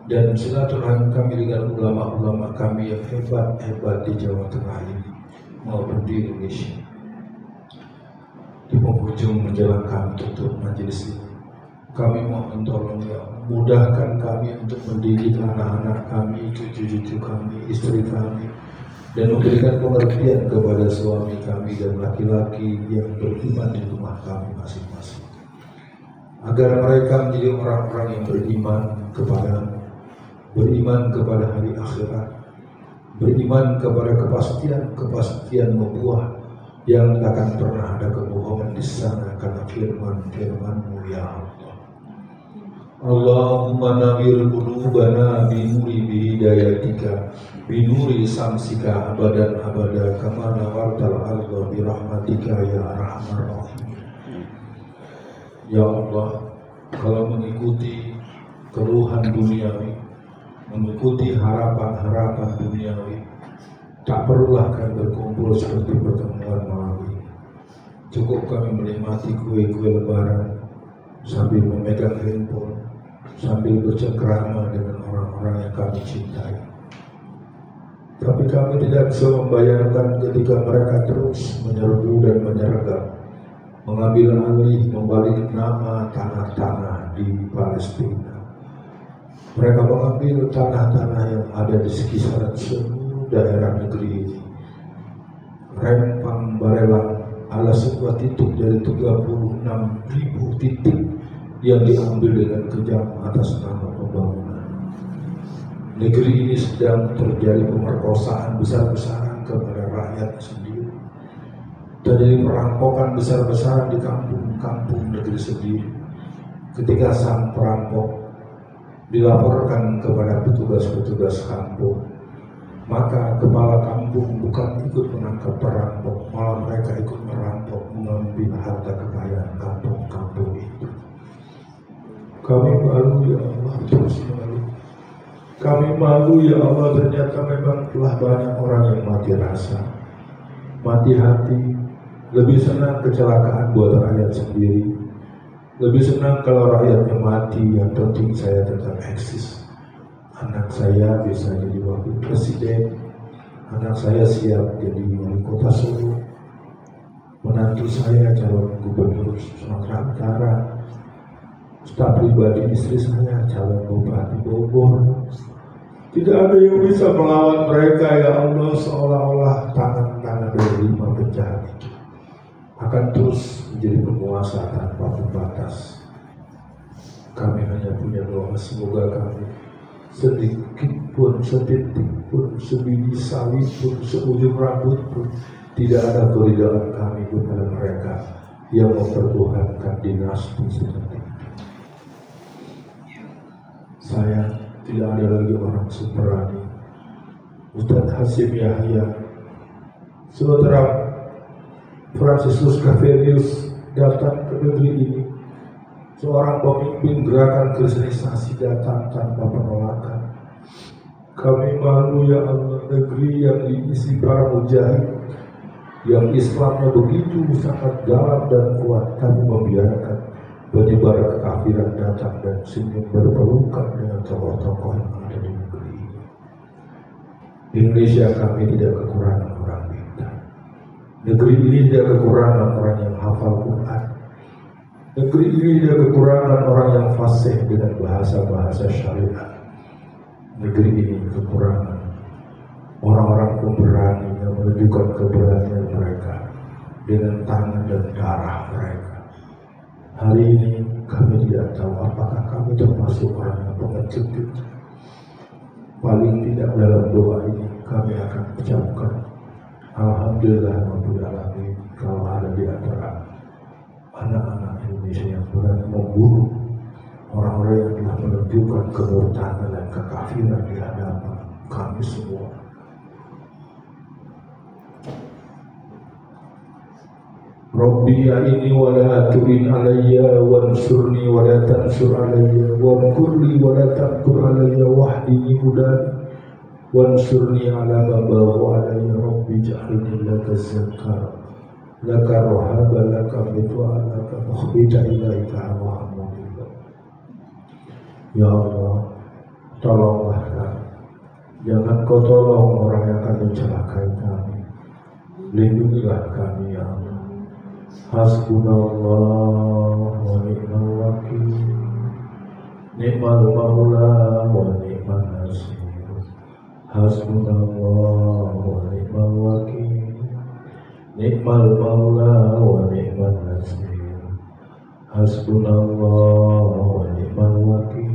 S1: dan silaturahim kami dengan ulama-ulama kami yang hebat-hebat di Jawa Tengah ini maupun di Indonesia. Di penghujung menjelang kami tutup majelis ini, kami mohon tolong ya mudahkan kami untuk mendidik anak-anak kami, cucu-cucu kami, istri kami, dan memberikan pengertian kepada suami kami dan laki-laki yang beriman di rumah kami masing-masing, agar mereka menjadi orang-orang yang beriman kepadamu, beriman kepada hari akhirat, beriman kepada kepastian membuah yang tak akan pernah ada kebohongan di sana karena firman-Mu ya Allah. Allahumma nawwir qulubana binuri bihidayatika binuri samsika abadan abada kama nawartal arda birahmatika ya arhamar rahimin. Ya Allah, kalau mengikuti keluhan duniawi, mengikuti harapan-harapan duniawi, tak perlulah kami berkumpul seperti pertemuan malam ini. Cukup kami menikmati kue-kue lebaran sambil memegang handphone, sambil bercengkrama dengan orang-orang yang kami cintai. Tapi kami tidak bisa membayangkan ketika mereka terus menyerbu dan menyergap, mengambil alih, membalik nama tanah-tanah di Palestina. Mereka mengambil tanah-tanah yang ada di sekitar seluruh daerah negeri ini. Rempang Barelang ala sebuah titik dari 36.000 titik yang diambil dengan kejam atas nama pembangunan. Negeri ini sedang terjadi pemerkosaan besar-besaran kepada rakyat sendiri. Terjadi perampokan besar-besaran di kampung-kampung negeri sendiri. Ketika sang perampok dilaporkan kepada petugas-petugas kampung, maka kepala kampung bukan ikut menangkap perampok, malah mereka ikut merampok, mengambil harta kekayaan kampung-kampung itu. Kami malu ya Allah, terus malu. Kami malu ya Allah, ternyata memang telah banyak orang yang mati rasa, mati hati, lebih senang kecelakaan buat rakyat sendiri, lebih senang kalau rakyatnya mati, yang penting saya tetap eksis. Anak saya bisa jadi wakil presiden, Anak saya siap jadi wali kota Solo. Menantu saya calon gubernur Sumatera Utara. Staf pribadi istri saya calon bupati Bogor. Tidak ada yang bisa melawan mereka, ya Allah. Seolah-olah tangan-tangan dari 5 penjahat itu akan terus menjadi penguasa tanpa pembatas. Kami hanya punya doa, semoga kami sedikit pun, setitik pun, sebiji salib pun, seujung rambut pun, tidak ada keridaan kami kepada mereka yang mempertuhankan dinasti seperti itu. Saya tidak ada lagi orang seperani Ustadz Hasyim Yahya. Saudara Fransiskus Xaverius datang ke negeri ini. Seorang pemimpin gerakan kristenisasi datang tanpa penolakan. Kami malu ya Allah, negeri yang diisi para mujahid yang Islamnya begitu sangat dalam dan kuat, kami membiarkan penyebar kekafiran datang dan senyum berpelukan dengan tokoh-tokoh yang ada di negeri ini. Indonesia kami tidak kekurangan orang pintar. Negeri ini tidak kekurangan orang yang hafal Quran. Negeri ini tidak kekurangan orang yang fasih dengan bahasa-bahasa syariat. Negeri ini kekurangan orang-orang pemberani yang menunjukkan keberanian mereka dengan tangan dan darah mereka. Hari ini kami tidak tahu apakah kami termasuk orang yang pengecut itu. Paling tidak dalam doa ini kami akan ucapkan Alhamdulillah Rabbil Alamin kalau ada di antara anak-anak Indonesia yang berani membunuh orang-orang yang telah menunjukkan kemurtadan dan kekafiran di hadapan kami semua. Rabbi a'inni wa la tu'in alayya wansurni wa la tansur alayya wamkurli wa la tamkur alayya wahdini hudani wansurni ala ma baghu alayya Rabbi ja'alni laka zakar laka rohaba laka mitwa laka mukhbita ilaika Muhammadillah. Ya Allah, tolonglah kami, jangan kau tolong orang yang akan mencelakai kami. Lindungilah kami ya Allah. Hasbunallah wa ni'mal wakil, ni'mal maula wa ni'mal nasir. Hasbunallah wa ni'mal wakil, ni'mal maula wa ni'mal nasir. Hasbunallah wa ni'mal wakil,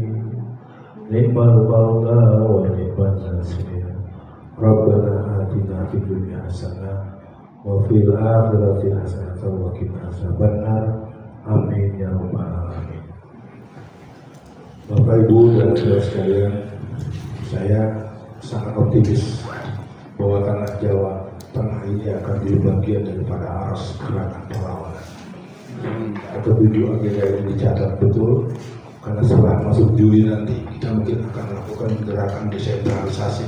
S1: ni'mal maula wa ni'mal nasir. Rabbana atina fid dunya hasanah wa fil akhirati hasanatan wa qina adzabannar. Amin ya rabbal alamin. Bapak Ibu dan saudara sekalian, saya sangat optimis bahwa tanah Jawa Tengah ini akan jadi bagian daripada aras gerakan perlawanan. Ketujuh agenda ini dicatat betul, karena setelah masuk Juli nanti kita mungkin akan melakukan gerakan desentralisasi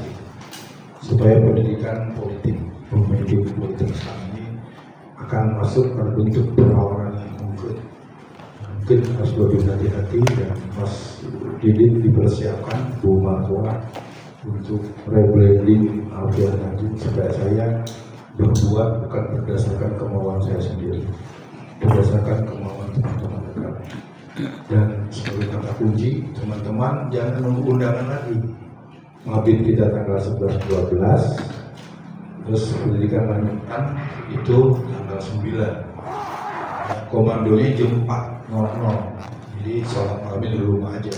S1: supaya pendidikan politik, pemimpin politik Islam ini akan masuk pada bentuk perlawanan yang mungkin harus lebih hati-hati, dan Mas Didit dipersiapkan Bu Marwa untuk rebranding Alfian Najib supaya saya berbuat bukan berdasarkan kemauan saya sendiri, berdasarkan kemauan teman-teman dekat. Dan sebagai kata kunci, teman-teman jangan nunggu undangan lagi. Mabit kita tanggal 11-12, terus pendidikan lanjutan itu tanggal 9. Komandonya jam 4.00. Jadi sholat malamnya di rumah aja.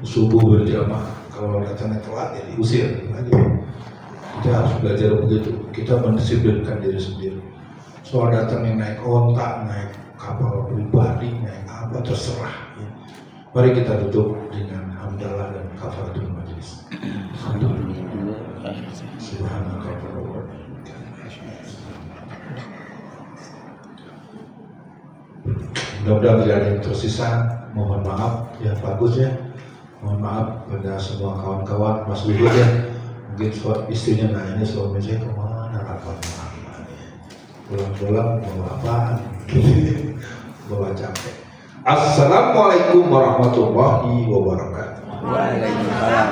S1: Subuh berjamaah. Kalau datangnya telat ya diusir lagi. Kita harus belajar begitu. Kita mendisiplinkan diri sendiri. Soal datangnya naik onta, naik kapal pribadi, naik apa terserah. Ya. Mari kita tutup dengan hamdalah dan kafaratul majlis. Mudah-mudahan tidak ada yang tersisa. Mohon maaf ya, bagus ya. Mohon maaf pada semua kawan-kawan, Mas Wiwit ya. Mungkin istrinya nanya suami saya kemana rapat makan. Pulang-pulang bawa apaan? Bawa capek. Assalamualaikum warahmatullahi wabarakatuh.
S2: Waalaikumsalam.